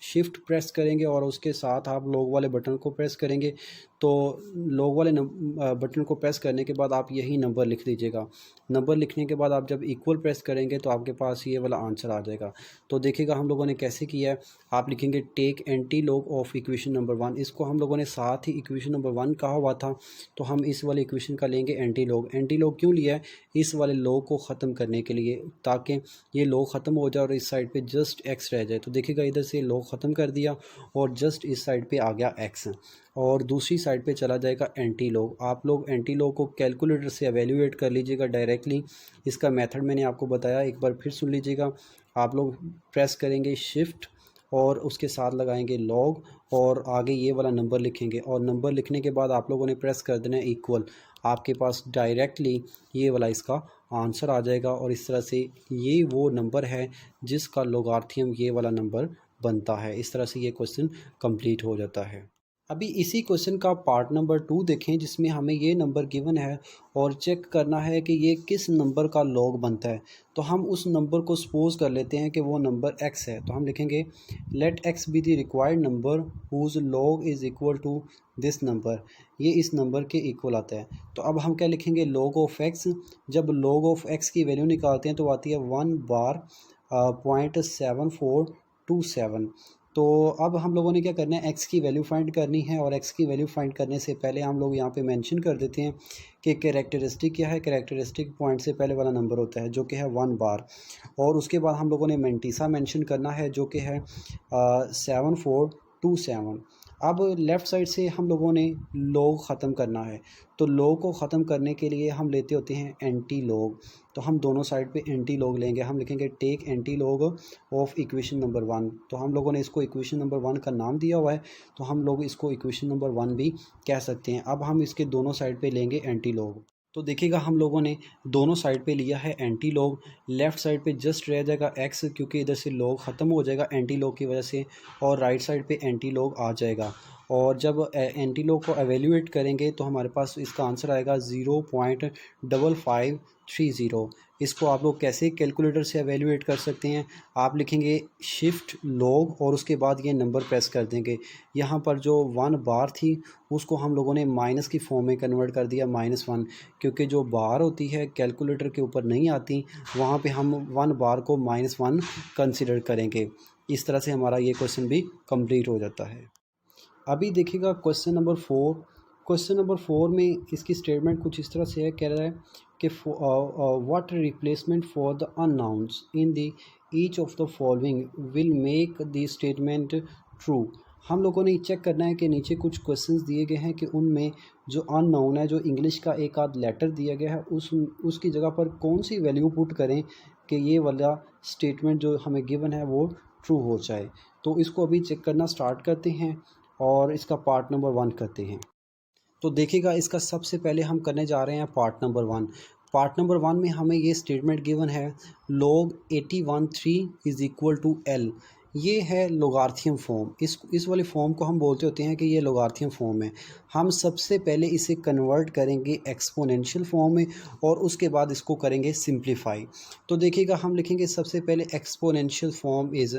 [SPEAKER 1] शिफ्ट प्रेस करेंगे और उसके साथ आप लॉग वाले बटन को प्रेस करेंगे। तो लॉग वाले बटन को प्रेस करने के बाद आप यही नंबर लिख दीजिएगा। नंबर लिखने के बाद आप जब इक्वल प्रेस करेंगे तो आपके पास ये वाला आंसर आ जाएगा। तो देखिएगा हम लोगों ने कैसे किया है। आप लिखेंगे take anti log of equation number 1। इसको हम लोगों ने साथ ही इक्वेशन नंबर 1 कहा हुआ था, तो हम इस वाले इक्वेशन का लेंगे एंटी लॉग। एंटी लॉग क्यों लिया है, इस वाले लॉग को ख़त्म करने के लिए, ताकि ये लॉग ख़त्म हो जाए और इस साइड पे जस्ट x रह जाए। तो देखिएगा इधर से लॉग ख़त्म कर दिया और जस्ट इस साइड पे आ गया x, और दूसरी साइड पे चला जाएगा एंटी लॉग। आप लोग एंटी लॉग को कैलकुलेटर से एवेल्यूएट कर लीजिएगा डायरेक्टली। इसका मेथड मैंने आपको बताया, एक बार फिर सुन लीजिएगा। आप लोग प्रेस करेंगे शिफ्ट और उसके साथ लगाएंगे लॉग और आगे ये वाला नंबर लिखेंगे, और नंबर लिखने के बाद आप लोगों ने प्रेस कर देना है इक्वल। आपके पास डायरेक्टली ये वाला इसका आंसर आ जाएगा, और इस तरह से ये वो नंबर है जिसका लोगार्थियम ये वाला नंबर बनता है। इस तरह से ये क्वेश्चन कंप्लीट हो जाता है। अभी इसी क्वेश्चन का पार्ट नंबर 2 देखें, जिसमें हमें ये नंबर गिवन है और चेक करना है कि ये किस नंबर का लॉग बनता है। तो हम उस नंबर को सपोज कर लेते हैं कि वो नंबर x है। तो हम लिखेंगे let x be the required number whose log is equal to this number. ये इस नंबर के इक्वल आता है। तो अब हम क्या लिखेंगे, log ऑफ x। जब log ऑफ x की वैल्यू निकालते हैं तो आती है 1 बार 0.7427। तो अब हम लोगों ने क्या करना है, x की वैल्यू फाइंड करनी है, और x की वैल्यू फाइंड करने से पहले हम लोग यहाँ पे मेंशन कर देते हैं कि कैरेक्टरिस्टिक क्या है। कैरेक्टरिस्टिक पॉइंट से पहले वाला नंबर होता है जो कि है 1 बार, और उसके बाद हम लोगों ने मेंटिसा मेंशन करना है जो कि है 7427। अब लेफ़्ट साइड से हम लोगों ने लॉग ख़त्म करना है। तो लॉग को ख़त्म करने के लिए हम लेते होते हैं एंटी लॉग। तो हम दोनों साइड पे एंटी लॉग लेंगे। हम लिखेंगे take anti log of equation number 1। तो हम लोगों ने इसको इक्वेशन नंबर 1 का नाम दिया हुआ है, तो हम लोग इसको इक्वेशन नंबर 1 भी कह सकते हैं। अब हम इसके दोनों साइड पे लेंगे एंटी लॉग। तो देखिएगा हम लोगों ने दोनों साइड पे लिया है एंटी लॉग। लेफ़्ट साइड पे जस्ट रह जाएगा x, क्योंकि इधर से लॉग ख़त्म हो जाएगा एंटी लॉग की वजह से, और राइट साइड पे एंटी लॉग आ जाएगा। और जब एंटी लॉग को एवेल्यूएट करेंगे तो हमारे पास इसका आंसर आएगा 0.5530। इसको आप लोग कैसे कैलकुलेटर से एवेल्यूएट कर सकते हैं, आप लिखेंगे शिफ्ट लॉग और उसके बाद ये नंबर प्रेस कर देंगे। यहाँ पर जो 1 बार थी उसको हम लोगों ने माइनस की फॉर्म में कन्वर्ट कर दिया -1, क्योंकि जो बार होती है कैलकुलेटर के ऊपर नहीं आती, वहाँ पे हम 1 बार को -1 कंसिडर करेंगे। इस तरह से हमारा ये क्वेश्चन भी कंप्लीट हो जाता है। अभी देखिएगा क्वेश्चन नंबर 4। क्वेश्चन नंबर 4 में इसकी स्टेटमेंट कुछ इस तरह से है, कह रहा है कि what replacement for the unknowns in the each of the following will make the statement true. हम लोगों ने चेक करना है कि नीचे कुछ क्वेश्चंस दिए गए हैं कि उनमें जो अननाउन है, जो इंग्लिश का एक आध लेटर दिया गया है, उसकी जगह पर कौन सी वैल्यू पुट करें कि ये वाला स्टेटमेंट जो हमें गिवन है वो ट्रू हो जाए। तो इसको अभी चेक करना स्टार्ट करते हैं और इसका पार्ट नंबर 1 करते हैं। तो देखिएगा, इसका सबसे पहले हम करने जा रहे हैं पार्ट नंबर 1। पार्ट नंबर 1 में हमें ये स्टेटमेंट गिवन है log 81/3 is equal to L। ये है लोगार्थियम फॉर्म। इस वाले फॉर्म को हम बोलते होते हैं कि ये लोगार्थियम फॉर्म है। हम सबसे पहले इसे कन्वर्ट करेंगे एक्सपोनेंशियल फॉर्म में और उसके बाद इसको करेंगे सिंप्लीफाई। तो देखिएगा, हम लिखेंगे सबसे पहले एक्सपोनेंशियल फॉर्म इज़,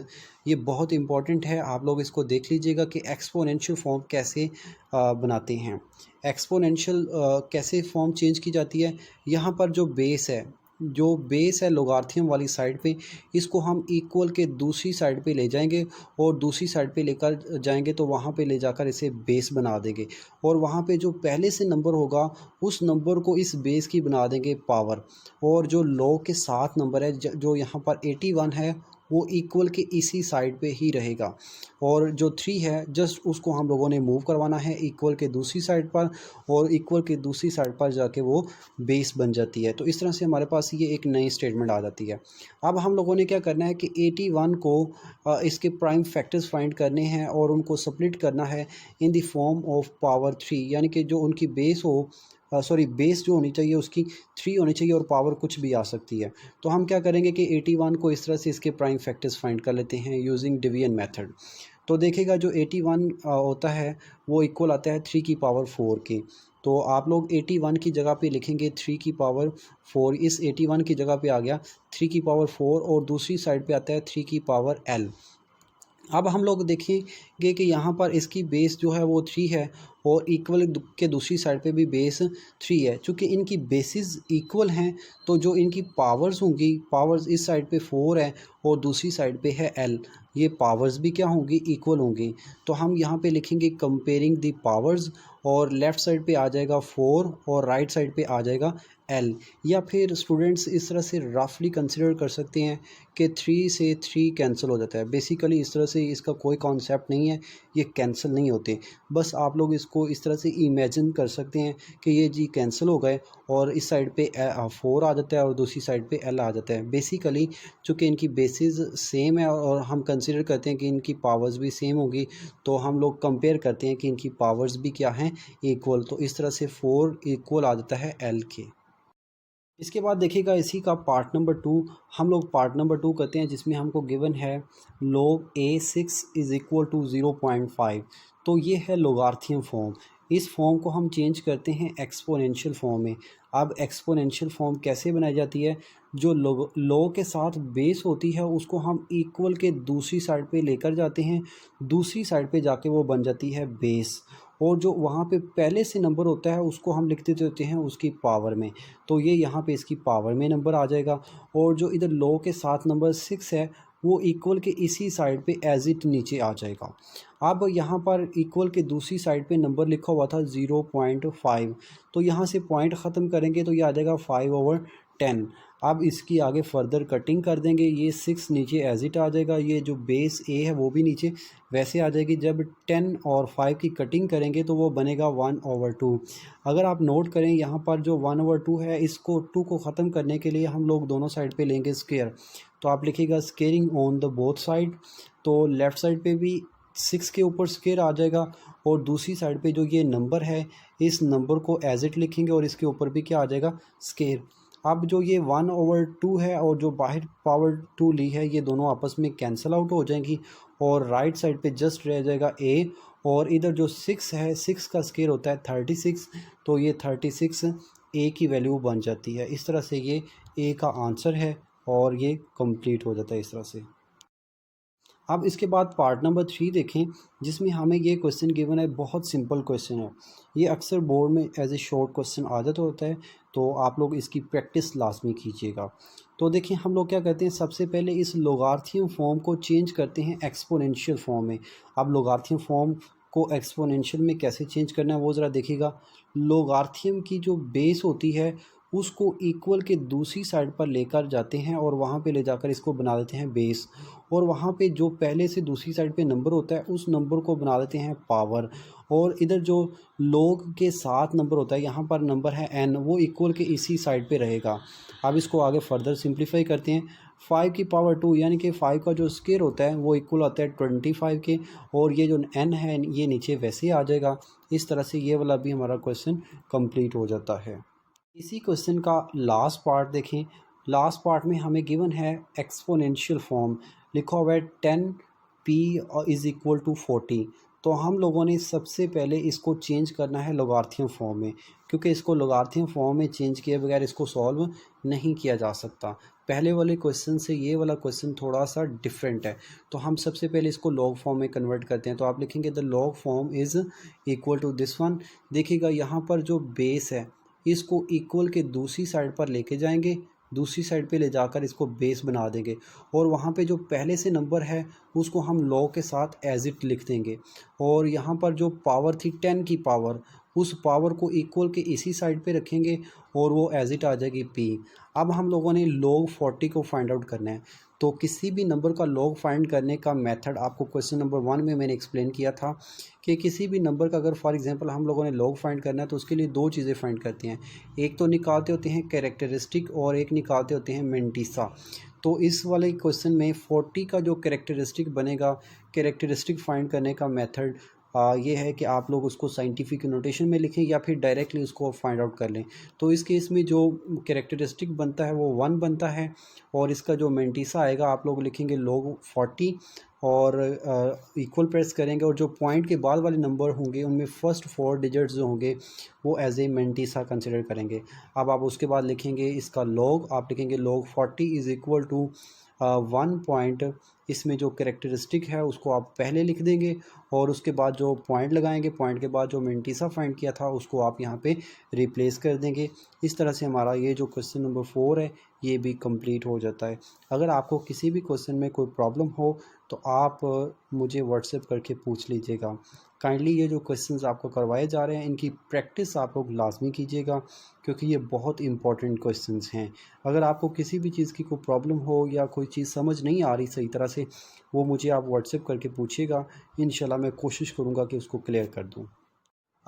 [SPEAKER 1] ये बहुत इंपॉर्टेंट है, आप लोग इसको देख लीजिएगा कि एक्सपोनेंशियल फॉर्म कैसे बनाते हैं। एक्सपोनेंशियल कैसे फॉर्म चेंज की जाती है, यहाँ पर जो बेस है लोगार्थियम वाली साइड पे, इसको हम इक्वल के दूसरी साइड पे ले जाएंगे और दूसरी साइड पे लेकर जाएंगे तो वहाँ पे ले जाकर इसे बेस बना देंगे और वहाँ पे जो पहले से नंबर होगा उस नंबर को इस बेस की बना देंगे पावर। और जो log के 7 नंबर है, जो यहाँ पर 81 है, वो इक्वल के इसी साइड पे ही रहेगा। और जो 3 है जस्ट उसको हम लोगों ने मूव करवाना है इक्वल के दूसरी साइड पर, और इक्वल के दूसरी साइड पर जाके वो बेस बन जाती है। तो इस तरह से हमारे पास ये एक नई स्टेटमेंट आ जाती है। अब हम लोगों ने क्या करना है कि 81 को इसके प्राइम फैक्टर्स फाइंड करने हैं और उनको स्प्लिट करना है in the form of power 3, यानी कि जो उनकी बेस हो, बेस जो होनी चाहिए उसकी 3 होनी चाहिए और पावर कुछ भी आ सकती है। तो हम क्या करेंगे कि 81 को इस तरह से इसके प्राइम फैक्टर्स फाइंड कर लेते हैं यूजिंग डिवीजन मेथड। तो देखिएगा, जो 81 होता है वो इक्वल आता है 3 की पावर 4 के। तो आप लोग 81 की जगह पे लिखेंगे 3 की पावर 4। इस 81 की जगह पे आ गया 3 की पावर 4 और दूसरी साइड पे आता है 3 की पावर L। अब हम लोग देखेंगे कि यहाँ पर इसकी बेस जो है वो 3 है और इक्वल के दूसरी साइड पे भी बेस 3 है। चूँकि इनकी बेसिस इक्वल हैं तो जो इनकी पावर्स होंगी, पावर्स इस साइड पे 4 है और दूसरी साइड पे है L, ये पावर्स भी क्या होंगी, इक्वल होंगी। तो हम यहाँ पे लिखेंगे कंपेयरिंग दी पावर्स, और लेफ़्ट साइड पे आ जाएगा 4 और राइट साइड पे आ जाएगा L। या फिर स्टूडेंट्स इस तरह से रफली कंसिडर कर सकते हैं कि 3 से 3 कैंसिल हो जाता है। बेसिकली इस तरह से इसका कोई कॉन्सेप्ट नहीं है, ये कैंसिल नहीं होते। बस आप लोग इसको इस तरह से इमेजिन कर सकते हैं कि ये जी कैंसिल हो गए और इस साइड पे 4 आ जाता है और दूसरी साइड पे L आ जाता है। बेसिकली चूँकि इनकी बेसिस सेम है और हम कंसिडर करते हैं कि इनकी पावर्स भी सेम होगी, तो हम लोग कंपेयर करते हैं कि इनकी पावर्स भी क्या हैं, इक्वल। तो इस तरह से 4 इक्वल आ जाता है L के। इसके बाद देखिएगा, इसी का पार्ट नंबर 2, हम लोग पार्ट नंबर 2 करते हैं जिसमें हमको गिवन है log A6 is equal to 0.5। तो ये है लोगार्थियम फॉर्म। इस फॉर्म को हम चेंज करते हैं एक्सपोनेंशियल फॉर्म में। अब एक्सपोनेंशियल फॉर्म कैसे बनाई जाती है, जो log के साथ बेस होती है उसको हम इक्वल के दूसरी साइड पे लेकर जाते हैं, दूसरी साइड पे जाके वो बन जाती है बेस, और जो वहाँ पे पहले से नंबर होता है उसको हम लिख देते होते हैं उसकी पावर में। तो ये यहाँ पे इसकी पावर में नंबर आ जाएगा, और जो इधर log के साथ नंबर 6 है वो इक्वल के इसी साइड पे एज इट नीचे आ जाएगा। अब यहाँ पर इक्वल के दूसरी साइड पे नंबर लिखा हुआ था 0.5, तो यहाँ से पॉइंट ख़त्म करेंगे तो ये आ जाएगा 5/10। अब इसकी आगे फर्दर कटिंग कर देंगे, ये 6 नीचे एज इट आ जाएगा, ये जो बेस A है वो भी नीचे वैसे आ जाएगी। जब 10 और 5 की कटिंग करेंगे तो वो बनेगा 1/2। अगर आप नोट करें यहाँ पर जो 1/2 है, इसको 2 को ख़त्म करने के लिए हम लोग दोनों साइड पे लेंगे स्क्वायर। तो आप लिखिएगा squaring on the both side. तो लेफ़्ट साइड पे भी 6 के ऊपर स्क्वायर आ जाएगा और दूसरी साइड पे जो ये नंबर है इस नंबर को एज इट लिखेंगे और इसके ऊपर भी क्या आ जाएगा, स्क्वायर। अब जो ये 1/2 है और जो बाहर पावर 2 ली है, ये दोनों आपस में कैंसिल आउट हो जाएंगी और राइट साइड पे जस्ट रह जाएगा A, और इधर जो 6 है, 6 का स्क्वायर होता है 36, तो ये 36 ए की वैल्यू बन जाती है। इस तरह से ये ए का आंसर है और ये कंप्लीट हो जाता है इस तरह से। अब इसके बाद पार्ट नंबर 3 देखें, जिसमें हमें ये क्वेश्चन गिवन है। बहुत सिंपल क्वेश्चन है, ये अक्सर बोर्ड में एज ए शॉर्ट क्वेश्चन आ जाता होता है, तो आप लोग इसकी प्रैक्टिस लाजमी कीजिएगा। तो देखिए हम लोग क्या करते हैं, सबसे पहले इस लोगार्थियम फॉर्म को चेंज करते हैं एक्सपोनेंशियल फॉर्म में। अब लोगार्थियम फॉर्म को एक्सपोनेंशियल में कैसे चेंज करना है वो ज़रा देखिएगा। लोगार्थियम की जो बेस होती है उसको इक्वल के दूसरी साइड पर लेकर जाते हैं और वहाँ पे ले जाकर इसको बना देते हैं बेस, और वहाँ पे जो पहले से दूसरी साइड पे नंबर होता है उस नंबर को बना देते हैं पावर, और इधर जो लोग के साथ नंबर होता है यहाँ पर नंबर है n, वो इक्वल के इसी साइड पे रहेगा। अब इसको आगे फर्दर सिंप्लीफाई करते हैं। 5 की पावर 2 यानी कि 5 का जो स्क्वायर होता है वो इक्वल आता है 25 के, और ये जो n है ये नीचे वैसे ही आ जाएगा। इस तरह से ये वाला भी हमारा क्वेश्चन कंप्लीट हो जाता है। इसी क्वेश्चन का लास्ट पार्ट देखें। लास्ट पार्ट में हमें गिवन है एक्सपोनेंशियल फॉर्म, लिखा हुआ है 10p इज़ इक्वल टू 40। तो हम लोगों ने सबसे पहले इसको चेंज करना है लोगार्थियम फॉर्म में, क्योंकि इसको लोगार्थियम फॉर्म में चेंज किए बगैर इसको सॉल्व नहीं किया जा सकता। पहले वाले क्वेश्चन से ये वाला क्वेश्चन थोड़ा सा डिफरेंट है, तो हम सबसे पहले इसको लॉग फॉर्म में कन्वर्ट करते हैं। तो आप लिखेंगे the log form is equal to this one. देखिएगा यहाँ पर जो बेस है इसको इक्वल के दूसरी साइड पर लेके जाएंगे, दूसरी साइड पे ले जाकर इसको बेस बना देंगे, और वहाँ पे जो पहले से नंबर है उसको हम लॉग के साथ एज इट लिख देंगे, और यहाँ पर जो पावर थी 10 की पावर, उस पावर को इक्वल के इसी साइड पे रखेंगे और वो एज इट आ जाएगी p। अब हम लोगों ने log 40 को फाइंड आउट करना है। तो किसी भी नंबर का log फाइंड करने का मेथड आपको क्वेश्चन नंबर 1 में मैंने एक्सप्लेन किया था कि किसी भी नंबर का अगर फॉर एग्जांपल हम लोगों ने log फाइंड करना है तो उसके लिए दो चीज़ें फाइंड करते हैं, एक तो निकालते होते हैं कैरेक्टरिस्टिक और एक निकालते होते हैं मेंटिसा। तो इस वाले क्वेश्चन में 40 का जो कैरेक्टरिस्टिक बनेगा, कैरेक्टरिस्टिक फाइंड करने का मेथड ये है कि आप लोग उसको साइंटिफिक नोटेशन में लिखें या फिर डायरेक्टली उसको फाइंड आउट कर लें। तो इस केस में जो कैरेक्टरिस्टिक बनता है वो 1 बनता है, और इसका जो मेंटिसा आएगा आप लोग लिखेंगे log 40 और इक्वल प्रेस करेंगे, और जो पॉइंट के बाद वाले नंबर होंगे उनमें फर्स्ट 4 डिजिट्स जो होंगे वो एज ए मेंटिसा कंसिडर करेंगे। अब आप उसके बाद लिखेंगे इसका log, आप लिखेंगे log 40 is equal to 1 point, इसमें जो कैरेक्टरिस्टिक है उसको आप पहले लिख देंगे और उसके बाद जो पॉइंट लगाएंगे, पॉइंट के बाद जो मेंटिसा फाइंड किया था उसको आप यहाँ पे रिप्लेस कर देंगे। इस तरह से हमारा ये जो क्वेश्चन नंबर 4 है ये भी कंप्लीट हो जाता है। अगर आपको किसी भी क्वेश्चन में कोई प्रॉब्लम हो तो आप मुझे व्हाट्सएप करके पूछ लीजिएगा। काइंडली ये जो क्वेश्चंस आपको करवाए जा रहे हैं इनकी प्रैक्टिस आप लोग लाजमी कीजिएगा, क्योंकि ये बहुत इंपॉर्टेंट क्वेश्चंस हैं। अगर आपको किसी भी चीज़ की कोई प्रॉब्लम हो या कोई चीज़ समझ नहीं आ रही सही तरह से, वो मुझे आप व्हाट्सएप करके पूछिएगा, इंशाल्लाह मैं कोशिश करूँगा कि उसको क्लियर कर दूँ।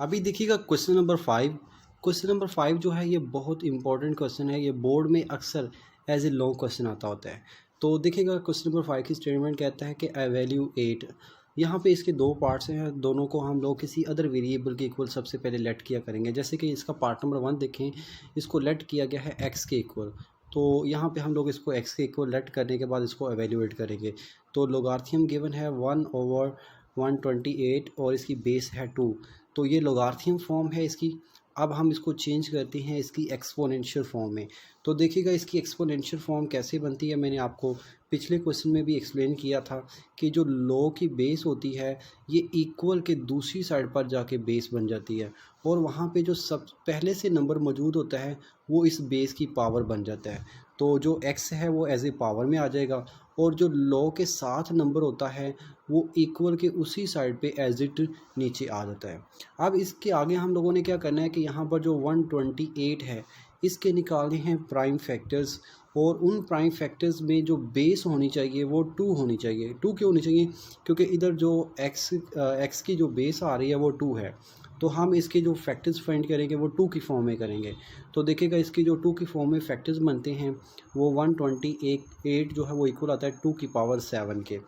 [SPEAKER 1] अभी देखिएगा क्वेश्चन नंबर 5। क्वेश्चन नंबर 5 जो है ये बहुत इंपॉर्टेंट क्वेश्चन है, ये बोर्ड में अक्सर एज ए लॉन्ग क्वेश्चन आता होता है। तो देखिएगा क्वेश्चन नंबर 5 की स्टेटमेंट कहता है कि एवेल्यूएट, यहाँ पे इसके दो पार्ट्स हैं, दोनों को हम लोग किसी अदर वेरिएबल के इक्वल सबसे पहले लेट किया करेंगे। जैसे कि इसका पार्ट नंबर 1 देखें, इसको लेट किया गया है x के इक्वल, तो यहाँ पे हम लोग इसको x के इक्वल लेट करने के बाद इसको एवेल्यूएट करेंगे। तो लोगार्थियम गिवन है 1/128 और इसकी बेस है 2, तो ये लोगार्थियम फॉर्म है इसकी। अब हम इसको चेंज करते हैं इसकी एक्सपोनेंशियल फॉर्म में। तो देखिएगा इसकी एक्सपोनेंशियल फॉर्म कैसे बनती है, मैंने आपको पिछले क्वेश्चन में भी एक्सप्लेन किया था कि जो log की बेस होती है ये इक्वल के दूसरी साइड पर जाके बेस बन जाती है, और वहाँ पे जो सब पहले से नंबर मौजूद होता है वो इस बेस की पावर बन जाता है। तो जो x है वो एज ए पावर में आ जाएगा, और जो log के साथ नंबर होता है वो इक्वल के उसी साइड पे एज इट नीचे आ जाता है। अब इसके आगे हम लोगों ने क्या करना है कि यहाँ पर जो 128 है इसके निकालने हैं प्राइम फैक्टर्स, और उन प्राइम फैक्टर्स में जो बेस होनी चाहिए वो 2 होनी चाहिए। 2 क्यों होनी चाहिए? क्योंकि इधर जो x की जो बेस आ रही है वो 2 है, तो हम इसके जो फैक्टर्स फाइंड करेंगे वो 2 की फॉर्म में करेंगे। तो देखिएगा इसकी जो 2 की फॉर्म में फैक्टर्स बनते हैं वो 128 जो है वो इक्वल आता है 2 की पावर 7 के।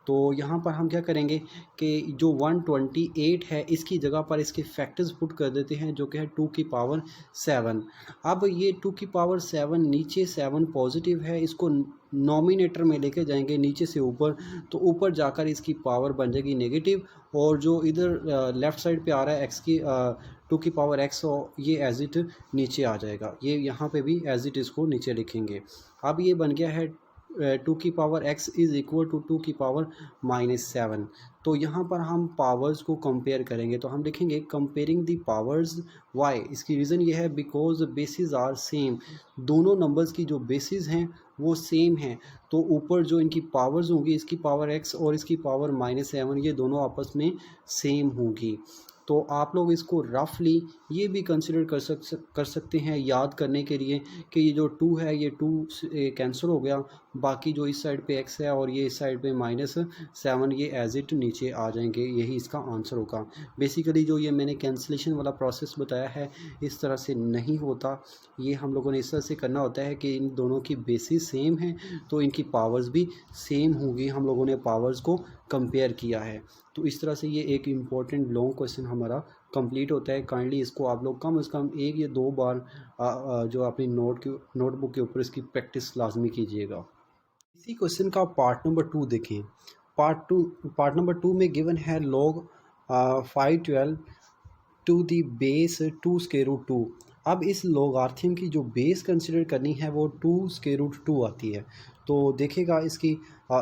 [SPEAKER 1] तो यहाँ पर हम क्या करेंगे कि जो 128 है इसकी जगह पर इसके फैक्टर्स पुट कर देते हैं जो कि है 2 की पावर 7। अब ये 2 की पावर 7, नीचे 7 पॉजिटिव है, इसको नॉमिनेटर में लेके जाएंगे नीचे से ऊपर, तो ऊपर जाकर इसकी पावर बन जाएगी नेगेटिव, और जो इधर लेफ़्ट साइड पे आ रहा है x की टू की पावर एक्स और ये एज इट नीचे आ जाएगा, ये यहाँ पे भी एज इट इसको नीचे लिखेंगे। अब ये बन गया है टू की power x is equal to two की पावर -7। तो यहाँ पर हम पावर्स को कंपेयर करेंगे, तो हम लिखेंगे कंपेयरिंग दी पावर्स। वाई, इसकी रीज़न ये है बिकॉज बेसिस आर सेम, दोनों नंबर्स की जो बेसिस हैं वो सेम हैं। तो ऊपर जो इनकी पावर्स होंगी, इसकी पावर एक्स और इसकी पावर -7, ये दोनों आपस में सेम होंगी। तो आप लोग इसको रफली ये भी कंसिडर कर सकते हैं याद करने के लिए कि ये जो 2 है ये 2 कैंसिल हो गया, बाकी जो इस साइड पे x है और ये इस साइड पे -7 ये एज इट नीचे आ जाएंगे, यही इसका आंसर होगा। बेसिकली जो ये मैंने कैंसिलेशन वाला प्रोसेस बताया है इस तरह से नहीं होता, ये हम लोगों ने इस तरह से करना होता है कि इन दोनों की बेसिस सेम है तो इनकी पावर्स भी सेम होंगी, हम लोगों ने पावर्स को कंपेयर किया है। तो इस तरह से ये एक इम्पॉर्टेंट लॉन्ग क्वेश्चन हमारा कंप्लीट होता है। काइंडली इसको आप लोग कम से कम 1 या 2 बार जो अपनी नोटबुक के ऊपर इसकी प्रैक्टिस लाजमी कीजिएगा। इसी क्वेश्चन का पार्ट नंबर 2 देखें। पार्ट नंबर 2 में गिवन है log 512 to the base 2 square root 2। अब इस लोगार्थम की जो बेस कंसिडर करनी है वो 2 स्क्वायर रूट 2 आती है। तो देखिएगा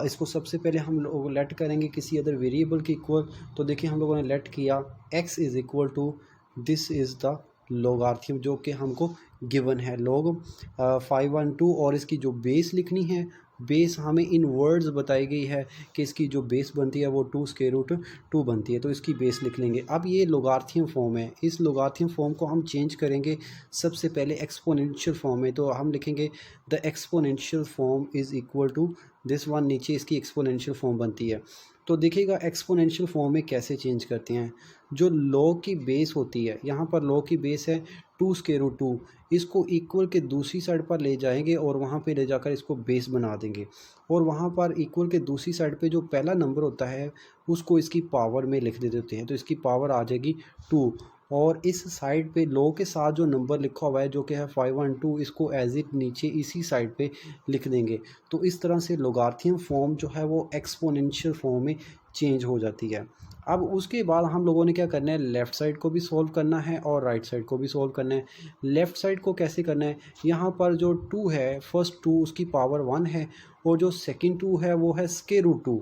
[SPEAKER 1] इसको सबसे पहले हम लोग लेट करेंगे किसी अदर वेरिएबल के इक्वल। तो देखिए हम लोगों ने लेट किया x is equal to this is the logarithm जो कि हमको गिवन है log 512, और इसकी जो बेस लिखनी है, बेस हमें इन वर्ड्स बताई गई है कि इसकी जो बेस बनती है वो 2 स्क्वायर रूट 2 बनती है, तो इसकी बेस लिख लेंगे। अब ये लोगार्थम फॉर्म है, इस लोगार्थम फॉर्म को हम चेंज करेंगे सबसे पहले एक्सपोनेंशियल फॉर्म में। तो हम लिखेंगे the exponential form is equal to this one, नीचे इसकी एक्सपोनेंशियल फॉर्म बनती है। तो देखिएगा एक्सपोनेंशियल फॉर्म में कैसे चेंज करते हैं। जो log की बेस होती है, यहाँ पर log की बेस है 2 स्क्वायर रूट 2, इसको इक्वल के दूसरी साइड पर ले जाएंगे और वहाँ पे ले जाकर इसको बेस बना देंगे, और वहाँ पर इक्वल के दूसरी साइड पे जो पहला नंबर होता है उसको इसकी पावर में लिख देते हैं, तो इसकी पावर आ जाएगी 2। और इस साइड पे लो के साथ जो नंबर लिखा हुआ है जो कि है 512, इसको एज इट नीचे इसी साइड पे लिख देंगे। तो इस तरह से लोगार्थम फॉर्म जो है वो एक्सपोनेंशियल फॉर्म में चेंज हो जाती है। अब उसके बाद हम लोगों ने क्या करना है, लेफ़्ट साइड को भी सॉल्व करना है और राइट साइड को भी सॉल्व करना है। लेफ़्ट साइड को कैसे करना है, यहाँ पर जो 2 है, फर्स्ट 2 उसकी पावर 1 है, और जो सेकंड 2 है वो है स्क्वायर रूट 2,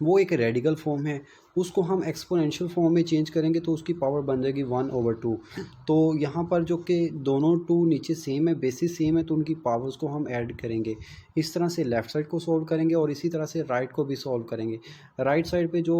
[SPEAKER 1] वो एक रेडिकल फॉर्म है, उसको हम एक्सपोनेंशियल फॉर्म में चेंज करेंगे तो उसकी पावर बन जाएगी 1/2। तो यहाँ पर जो कि दोनों 2 नीचे सेम है, बेसिस सेम है, तो उनकी पावर्स को हम ऐड करेंगे। इस तरह से लेफ़्ट साइड को सॉल्व करेंगे और इसी तरह से राइट को भी सॉल्व करेंगे। राइट साइड पे जो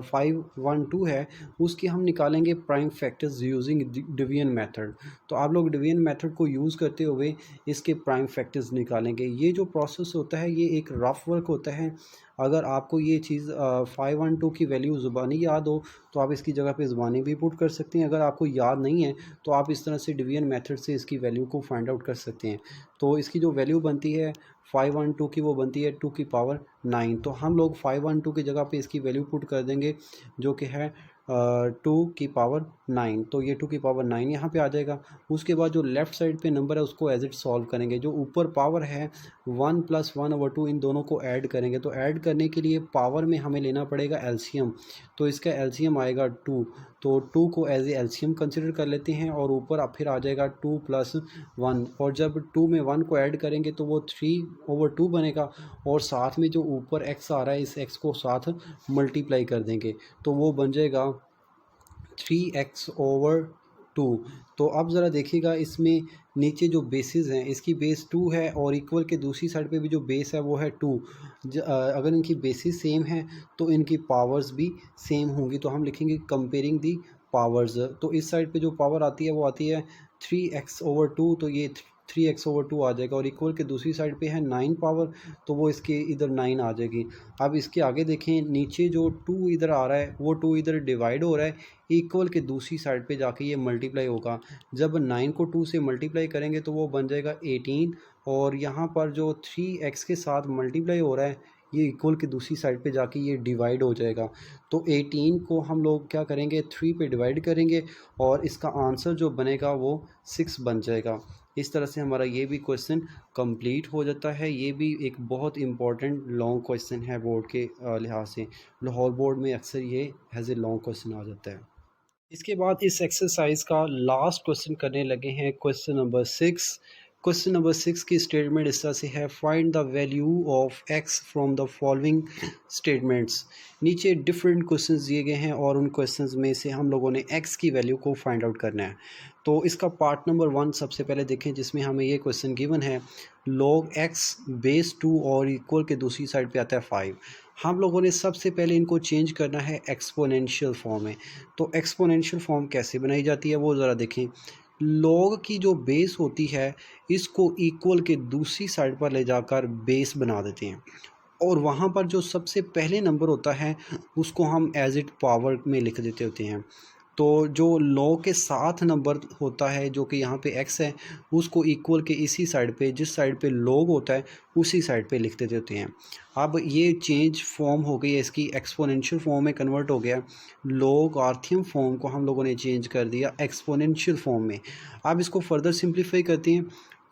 [SPEAKER 1] 512 है उसकी हम निकालेंगे prime factors using division method. तो आप लोग डिवीजन मेथड को यूज़ करते हुए इसके प्राइम फैक्टर्स निकालेंगे। ये जो प्रोसेस होता है ये एक रफ वर्क होता है। अगर आपको ये चीज़ 512 की वैल्यू ज़ुबानी याद हो तो आप इसकी जगह पे ज़ुबानी भी पुट कर सकते हैं। अगर आपको याद नहीं है तो आप इस तरह से डिवीजन मेथड से इसकी वैल्यू को फाइंड आउट कर सकते हैं। तो इसकी जो वैल्यू बनती है 512 की, वो बनती है 2 की पावर 9। तो हम लोग 512 की जगह पे इसकी वैल्यू पुट कर देंगे जो कि है 2 की पावर 9। तो ये 2 की पावर 9 यहाँ पे आ जाएगा। उसके बाद जो लेफ़्ट साइड पे नंबर है उसको एज इट सॉल्व करेंगे। जो ऊपर पावर है 1 + 1/2, इन दोनों को ऐड करेंगे। तो ऐड करने के लिए पावर में हमें लेना पड़ेगा एलसीएम, तो इसका एलसीएम आएगा 2। तो 2 को एज ए एलसीएम कंसिडर कर लेते हैं, और ऊपर अब फिर आ जाएगा 2 + 1, और जब 2 में 1 को ऐड करेंगे तो वो 3/2 बनेगा, और साथ में जो ऊपर x आ रहा है इस x को साथ मल्टीप्लाई कर देंगे तो वो बन जाएगा 3x/2। तो अब ज़रा देखिएगा इसमें नीचे जो बेसिस हैं, इसकी बेस 2 है और इक्वल के दूसरी साइड पे भी जो बेस है वो है 2। अगर इनकी बेसिस सेम है तो इनकी पावर्स भी सेम होंगी। तो हम लिखेंगे कंपेयरिंग दी पावर्स। तो इस साइड पे जो पावर आती है वो आती है 3x/2, तो ये 3x/2 आ जाएगा, और इक्वल के दूसरी साइड पे है 9 पावर, तो वो इसके इधर 9 आ जाएगी। अब इसके आगे देखें, नीचे जो 2 इधर आ रहा है वो 2 इधर डिवाइड हो रहा है, इक्वल के दूसरी साइड पे जाके ये मल्टीप्लाई होगा। जब 9 को 2 से मल्टीप्लाई करेंगे तो वो बन जाएगा 18, और यहाँ पर जो 3x के साथ मल्टीप्लाई हो रहा है ये इक्वल के दूसरी साइड पे जाके ये डिवाइड हो जाएगा। तो 18 को हम लोग क्या करेंगे, 3 पे डिवाइड करेंगे, और इसका आंसर जो बनेगा वो 6 बन जाएगा। इस तरह से हमारा ये भी क्वेश्चन कंप्लीट हो जाता है। ये भी एक बहुत इंपॉर्टेंट लॉन्ग क्वेश्चन है बोर्ड के लिहाज से। लाहौर बोर्ड में अक्सर ये एज ए लॉन्ग क्वेश्चन आ जाता है। इसके बाद इस एक्सरसाइज का लास्ट क्वेश्चन करने लगे हैं, क्वेश्चन नंबर 6। क्वेश्चन नंबर 6 की स्टेटमेंट इस तरह से है, find the value of x from the following statements. नीचे डिफरेंट क्वेश्चंस दिए गए हैं और उन क्वेश्चंस में से हम लोगों ने एक्स की वैल्यू को फाइंड आउट करना है। तो इसका पार्ट नंबर 1 सबसे पहले देखें, जिसमें हमें ये क्वेश्चन गिवन है, log x बेस 2 और इक्वल के दूसरी साइड पे आता है 5। हम लोगों ने सबसे पहले इनको चेंज करना है एक्सपोनेंशियल फॉर्म में। तो एक्सपोनेंशियल फॉर्म कैसे बनाई जाती है वो ज़रा देखें। log की जो बेस होती है, इसको इक्वल के दूसरी साइड पर ले जाकर बेस बना देते हैं, और वहाँ पर जो सबसे पहले नंबर होता है उसको हम एज इट पावर में लिख देते होते हैं। तो जो log के साथ नंबर होता है जो कि यहाँ पे x है, उसको इक्वल के इसी साइड पे, जिस साइड पे log होता है उसी साइड पे लिख देते होते हैं। अब ये चेंज फॉर्म हो गई है, इसकी एक्सपोनेंशियल फॉर्म में कन्वर्ट हो गया। लॉगरिथम फॉर्म को हम लोगों ने चेंज कर दिया एक्सपोनेंशियल फॉर्म में। अब इसको फर्दर सिंप्लीफाई करते हैं।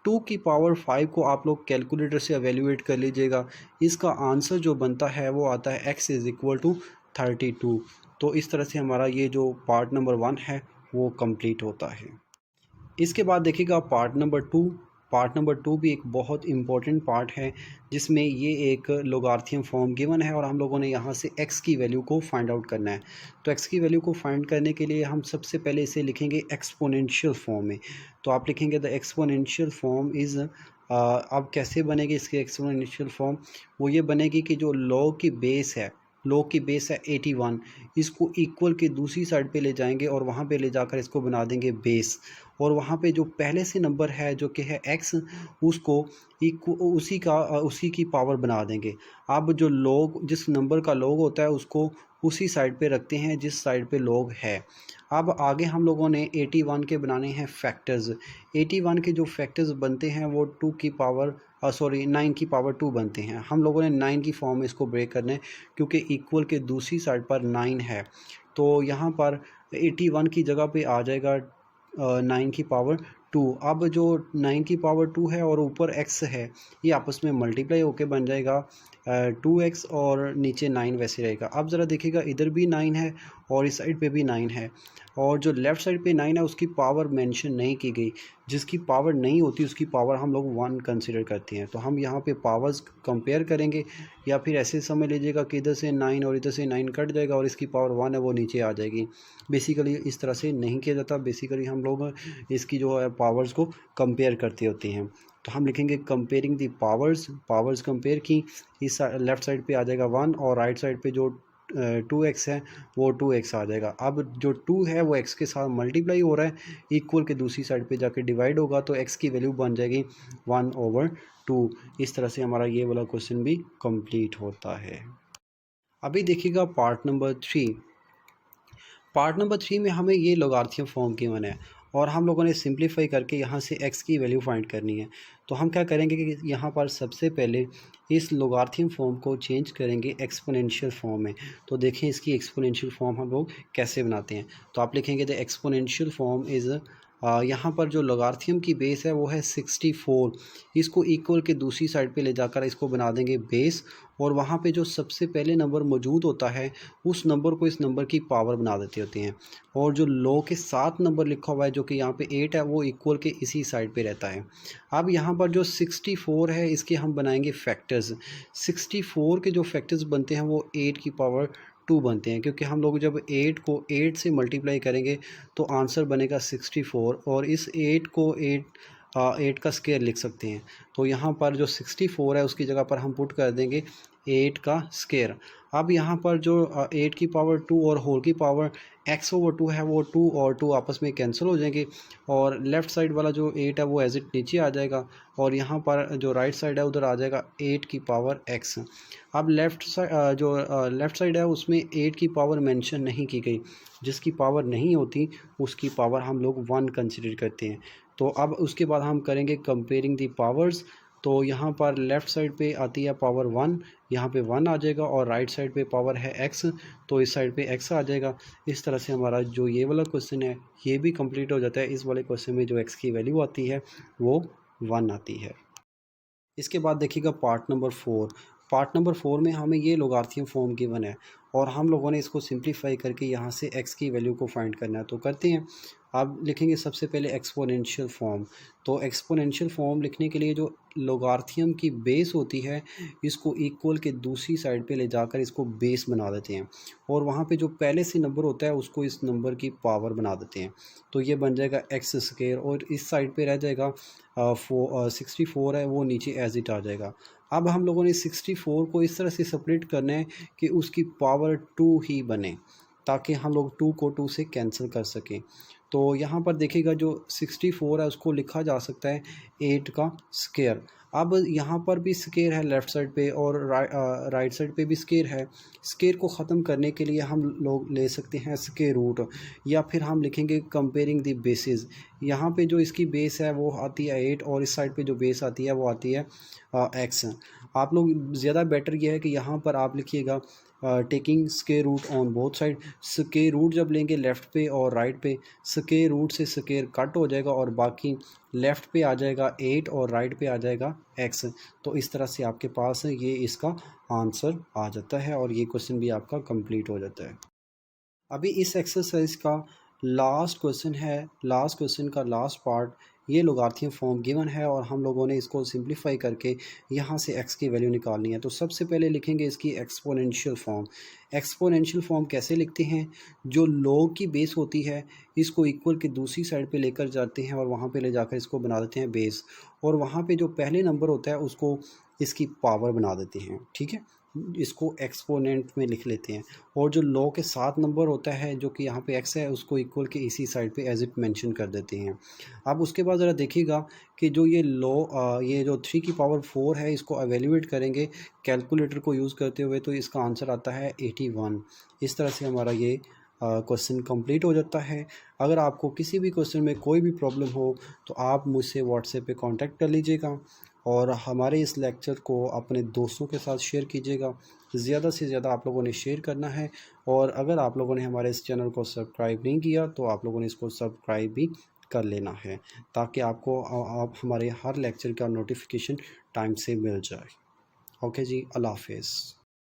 [SPEAKER 1] 2 की पावर 5 को आप लोग कैलकुलेटर से एवेल्यूएट कर लीजिएगा। इसका आंसर जो बनता है वो आता है x इज़ इक्वल टू 32। तो इस तरह से हमारा ये जो पार्ट नंबर 1 है वो कंप्लीट होता है। इसके बाद देखिएगा पार्ट नंबर 2। पार्ट नंबर 2 भी एक बहुत इम्पॉर्टेंट पार्ट है, जिसमें ये एक लोगारिथम फॉर्म गिवन है और हम लोगों ने यहाँ से x की वैल्यू को फाइंड आउट करना है। तो x की वैल्यू को फाइंड करने के लिए हम सबसे पहले इसे लिखेंगे एक्सपोनेंशियल फॉर्म में। तो आप लिखेंगे द एक्सपोनेंशियल फॉर्म इज़, अब कैसे बनेगी इसकी एक्सपोनेंशियल फॉर्म, वो ये बनेगी कि जो log की बेस है, log की बेस है 81, इसको इक्वल के दूसरी साइड पे ले जाएंगे और वहाँ पे ले जाकर इसको बना देंगे बेस, और वहाँ पे जो पहले से नंबर है जो कि है x, उसको उसी की पावर बना देंगे। अब जो log, जिस नंबर का log होता है उसको उसी साइड पे रखते हैं जिस साइड पे log है। अब आगे हम लोगों ने 81 के बनाने हैं फैक्टर्स। 81 के जो फैक्टर्स बनते हैं वो 2 की पावर 9 की पावर 2 बनते हैं। हम लोगों ने 9 की फॉर्म में इसको ब्रेक करना है, क्योंकि इक्वल के दूसरी साइड पर 9 है। तो यहाँ पर 81 की जगह पे आ जाएगा 9 की पावर 2। अब जो 9 की पावर 2 है और ऊपर x है, ये आपस में मल्टीप्लाई होके बन जाएगा 2x, और नीचे 9 वैसे रहेगा। अब ज़रा देखिएगा, इधर भी 9 है और इस साइड पे भी 9 है, और जो लेफ़्ट साइड पे 9 है उसकी पावर मेंशन नहीं की गई। जिसकी पावर नहीं होती उसकी पावर हम लोग 1 कंसीडर करते हैं। तो हम यहाँ पे पावर्स कंपेयर करेंगे, या फिर ऐसे समझ लीजिएगा कि इधर से 9 और इधर से 9 कट जाएगा और इसकी पावर 1 है वो नीचे आ जाएगी। बेसिकली इस तरह से नहीं किया जाता, बेसिकली हम लोग इसकी जो है पावर्स को कंपेयर करते होते हैं। तो हम लिखेंगे कंपेयरिंग दी पावर्स कंपेयर की, इस लेफ़्ट साइड पे आ जाएगा 1 और राइट साइड पे जो 2x है वो 2x आ जाएगा। अब जो 2 है वो x के साथ मल्टीप्लाई हो रहा है, इक्वल के दूसरी साइड पे जाके डिवाइड होगा, तो x की वैल्यू बन जाएगी 1/2। इस तरह से हमारा ये वाला क्वेश्चन भी कंप्लीट होता है। अभी देखिएगा पार्ट नंबर 3। पार्ट नंबर 3 में हमें ये लोगारिथम फॉर्म गिवन है और हम लोगों ने सिंप्लीफाई करके यहाँ से x की वैल्यू फाइंड करनी है। तो हम क्या करेंगे कि यहाँ पर सबसे पहले इस लोगारिथम फॉर्म को चेंज करेंगे एक्सपोनेंशियल फॉर्म में। तो देखें इसकी एक्सपोनेंशियल फॉर्म हम लोग कैसे बनाते हैं। तो आप लिखेंगे द एक्सपोनेंशियल फॉर्म इज़, यहाँ पर जो लोगारिथम की बेस है वो है 64, इसको इक्वल के दूसरी साइड पे ले जाकर इसको बना देंगे बेस, और वहाँ पे जो सबसे पहले नंबर मौजूद होता है उस नंबर को इस नंबर की पावर बना देते होते हैं, और जो log के साथ नंबर लिखा हुआ है जो कि यहाँ पे 8 है वो इक्वल के इसी साइड पे रहता है। अब यहाँ पर जो 64 है इसके हम बनाएंगे फैक्टर्स। 64 के जो फैक्टर्स बनते हैं वो 8 की पावर 2 बनते हैं, क्योंकि हम लोग जब 8 को 8 से मल्टीप्लाई करेंगे तो आंसर बनेगा 64, और इस 8 को 8 का स्क्वायर लिख सकते हैं। तो यहाँ पर जो 64 है उसकी जगह पर हम पुट कर देंगे 8 का स्क्वायर। अब यहाँ पर जो 8 की पावर 2 और होल की पावर x/2 है वो 2 और 2 आपस में कैंसिल हो जाएंगे, और लेफ़्ट साइड वाला जो 8 है वो एज इट नीचे आ जाएगा, और यहाँ पर जो राइट साइड है उधर आ जाएगा 8 की पावर x। अब लेफ़्ट साइड है उसमें 8 की पावर मेंशन नहीं की गई, जिसकी पावर नहीं होती उसकी पावर हम लोग 1 कंसिडर करते हैं। तो अब उसके बाद हम करेंगे कंपेयरिंग दी पावर्स। तो यहाँ पर लेफ़्ट साइड पे आती है पावर 1, यहाँ पे 1 आ जाएगा, और राइट साइड पे पावर है x, तो इस साइड पे x आ जाएगा। इस तरह से हमारा जो ये वाला क्वेश्चन है ये भी कंप्लीट हो जाता है। इस वाले क्वेश्चन में जो x की वैल्यू आती है वो 1 आती है। इसके बाद देखिएगा पार्ट नंबर 4। पार्ट नंबर 4 में हमें ये लोगारिथम फॉर्म गिवन है और हम लोगों ने इसको सिंप्लीफाई करके यहाँ से x की वैल्यू को फाइंड करना है। तो करते हैं। आप लिखेंगे सबसे पहले एक्सपोनेंशियल फॉर्म। तो एक्सपोनेंशियल फॉर्म लिखने के लिए जो लोगारिथम की बेस होती है इसको इक्वल के दूसरी साइड पे ले जाकर इसको बेस बना देते हैं और वहाँ पे जो पहले से नंबर होता है उसको इस नंबर की पावर बना देते हैं। तो ये बन जाएगा एक्स स्क्वायर और इस साइड पे रह जाएगा 64 है वो नीचे एज इट आ जाएगा। अब हम लोगों ने 64 को इस तरह से सेपरेट करना है कि उसकी पावर 2 ही बने ताकि हम लोग 2 को 2 से कैंसिल कर सकें। तो यहाँ पर देखिएगा जो 64 है उसको लिखा जा सकता है 8 का स्क्वायर। अब यहाँ पर भी स्क्वायर है लेफ़्ट साइड पे और राइट साइड पे भी स्क्वायर है। स्क्वायर को ख़त्म करने के लिए हम लोग ले सकते हैं स्क्वायर रूट या फिर हम लिखेंगे कंपेयरिंग द बेसिस। यहाँ पे जो इसकी बेस है वो आती है 8 और इस साइड पे जो बेस आती है वो आती है x। आप लोग ज़्यादा बेटर ये है कि यहाँ पर आप लिखिएगा taking square root on both side. Square root जब लेंगे लेफ़्ट पे और राइट पे स्क्वायर रूट से स्क्वायर कट हो जाएगा और बाकी लेफ़्ट पे आ जाएगा 8 और राइट पे आ जाएगा x। तो इस तरह से आपके पास ये इसका आंसर आ जाता है और ये क्वेश्चन भी आपका कंप्लीट हो जाता है। अभी इस एक्सरसाइज का लास्ट क्वेश्चन है, लास्ट क्वेश्चन का लास्ट पार्ट। ये लोगारिथम फॉर्म गिवन है और हम लोगों ने इसको सिंप्लीफाई करके यहाँ से x की वैल्यू निकालनी है। तो सबसे पहले लिखेंगे इसकी एक्सपोनेंशियल फॉर्म। एक्सपोनेंशियल फॉर्म कैसे लिखते हैं? जो लॉग की बेस होती है इसको इक्वल के दूसरी साइड पे लेकर जाते हैं और वहाँ पे ले जाकर इसको बना देते हैं बेस और वहाँ पे जो पहले नंबर होता है उसको इसकी पावर बना देते हैं। ठीक है, इसको एक्सपोनेंट में लिख लेते हैं और जो लॉग के 7 नंबर होता है जो कि यहाँ पे x है उसको इक्वल के इसी साइड पे एज इट मेंशन कर देते हैं। अब उसके बाद ज़रा देखिएगा कि जो ये जो 3 की पावर 4 है इसको एवेल्यूएट करेंगे कैलकुलेटर को यूज़ करते हुए तो इसका आंसर आता है 81। इस तरह से हमारा ये क्वेश्चन कंप्लीट हो जाता है। अगर आपको किसी भी क्वेश्चन में कोई भी प्रॉब्लम हो तो आप मुझसे व्हाट्सएप पे कांटेक्ट कर लीजिएगा और हमारे इस लेक्चर को अपने दोस्तों के साथ शेयर कीजिएगा। ज़्यादा से ज़्यादा आप लोगों ने शेयर करना है और अगर आप लोगों ने हमारे इस चैनल को सब्सक्राइब नहीं किया तो आप लोगों ने इसको सब्सक्राइब भी कर लेना है ताकि आपको आप हमारे हर लेक्चर का नोटिफिकेशन टाइम से मिल जाए। ओके जी, अल्लाह हाफिज़।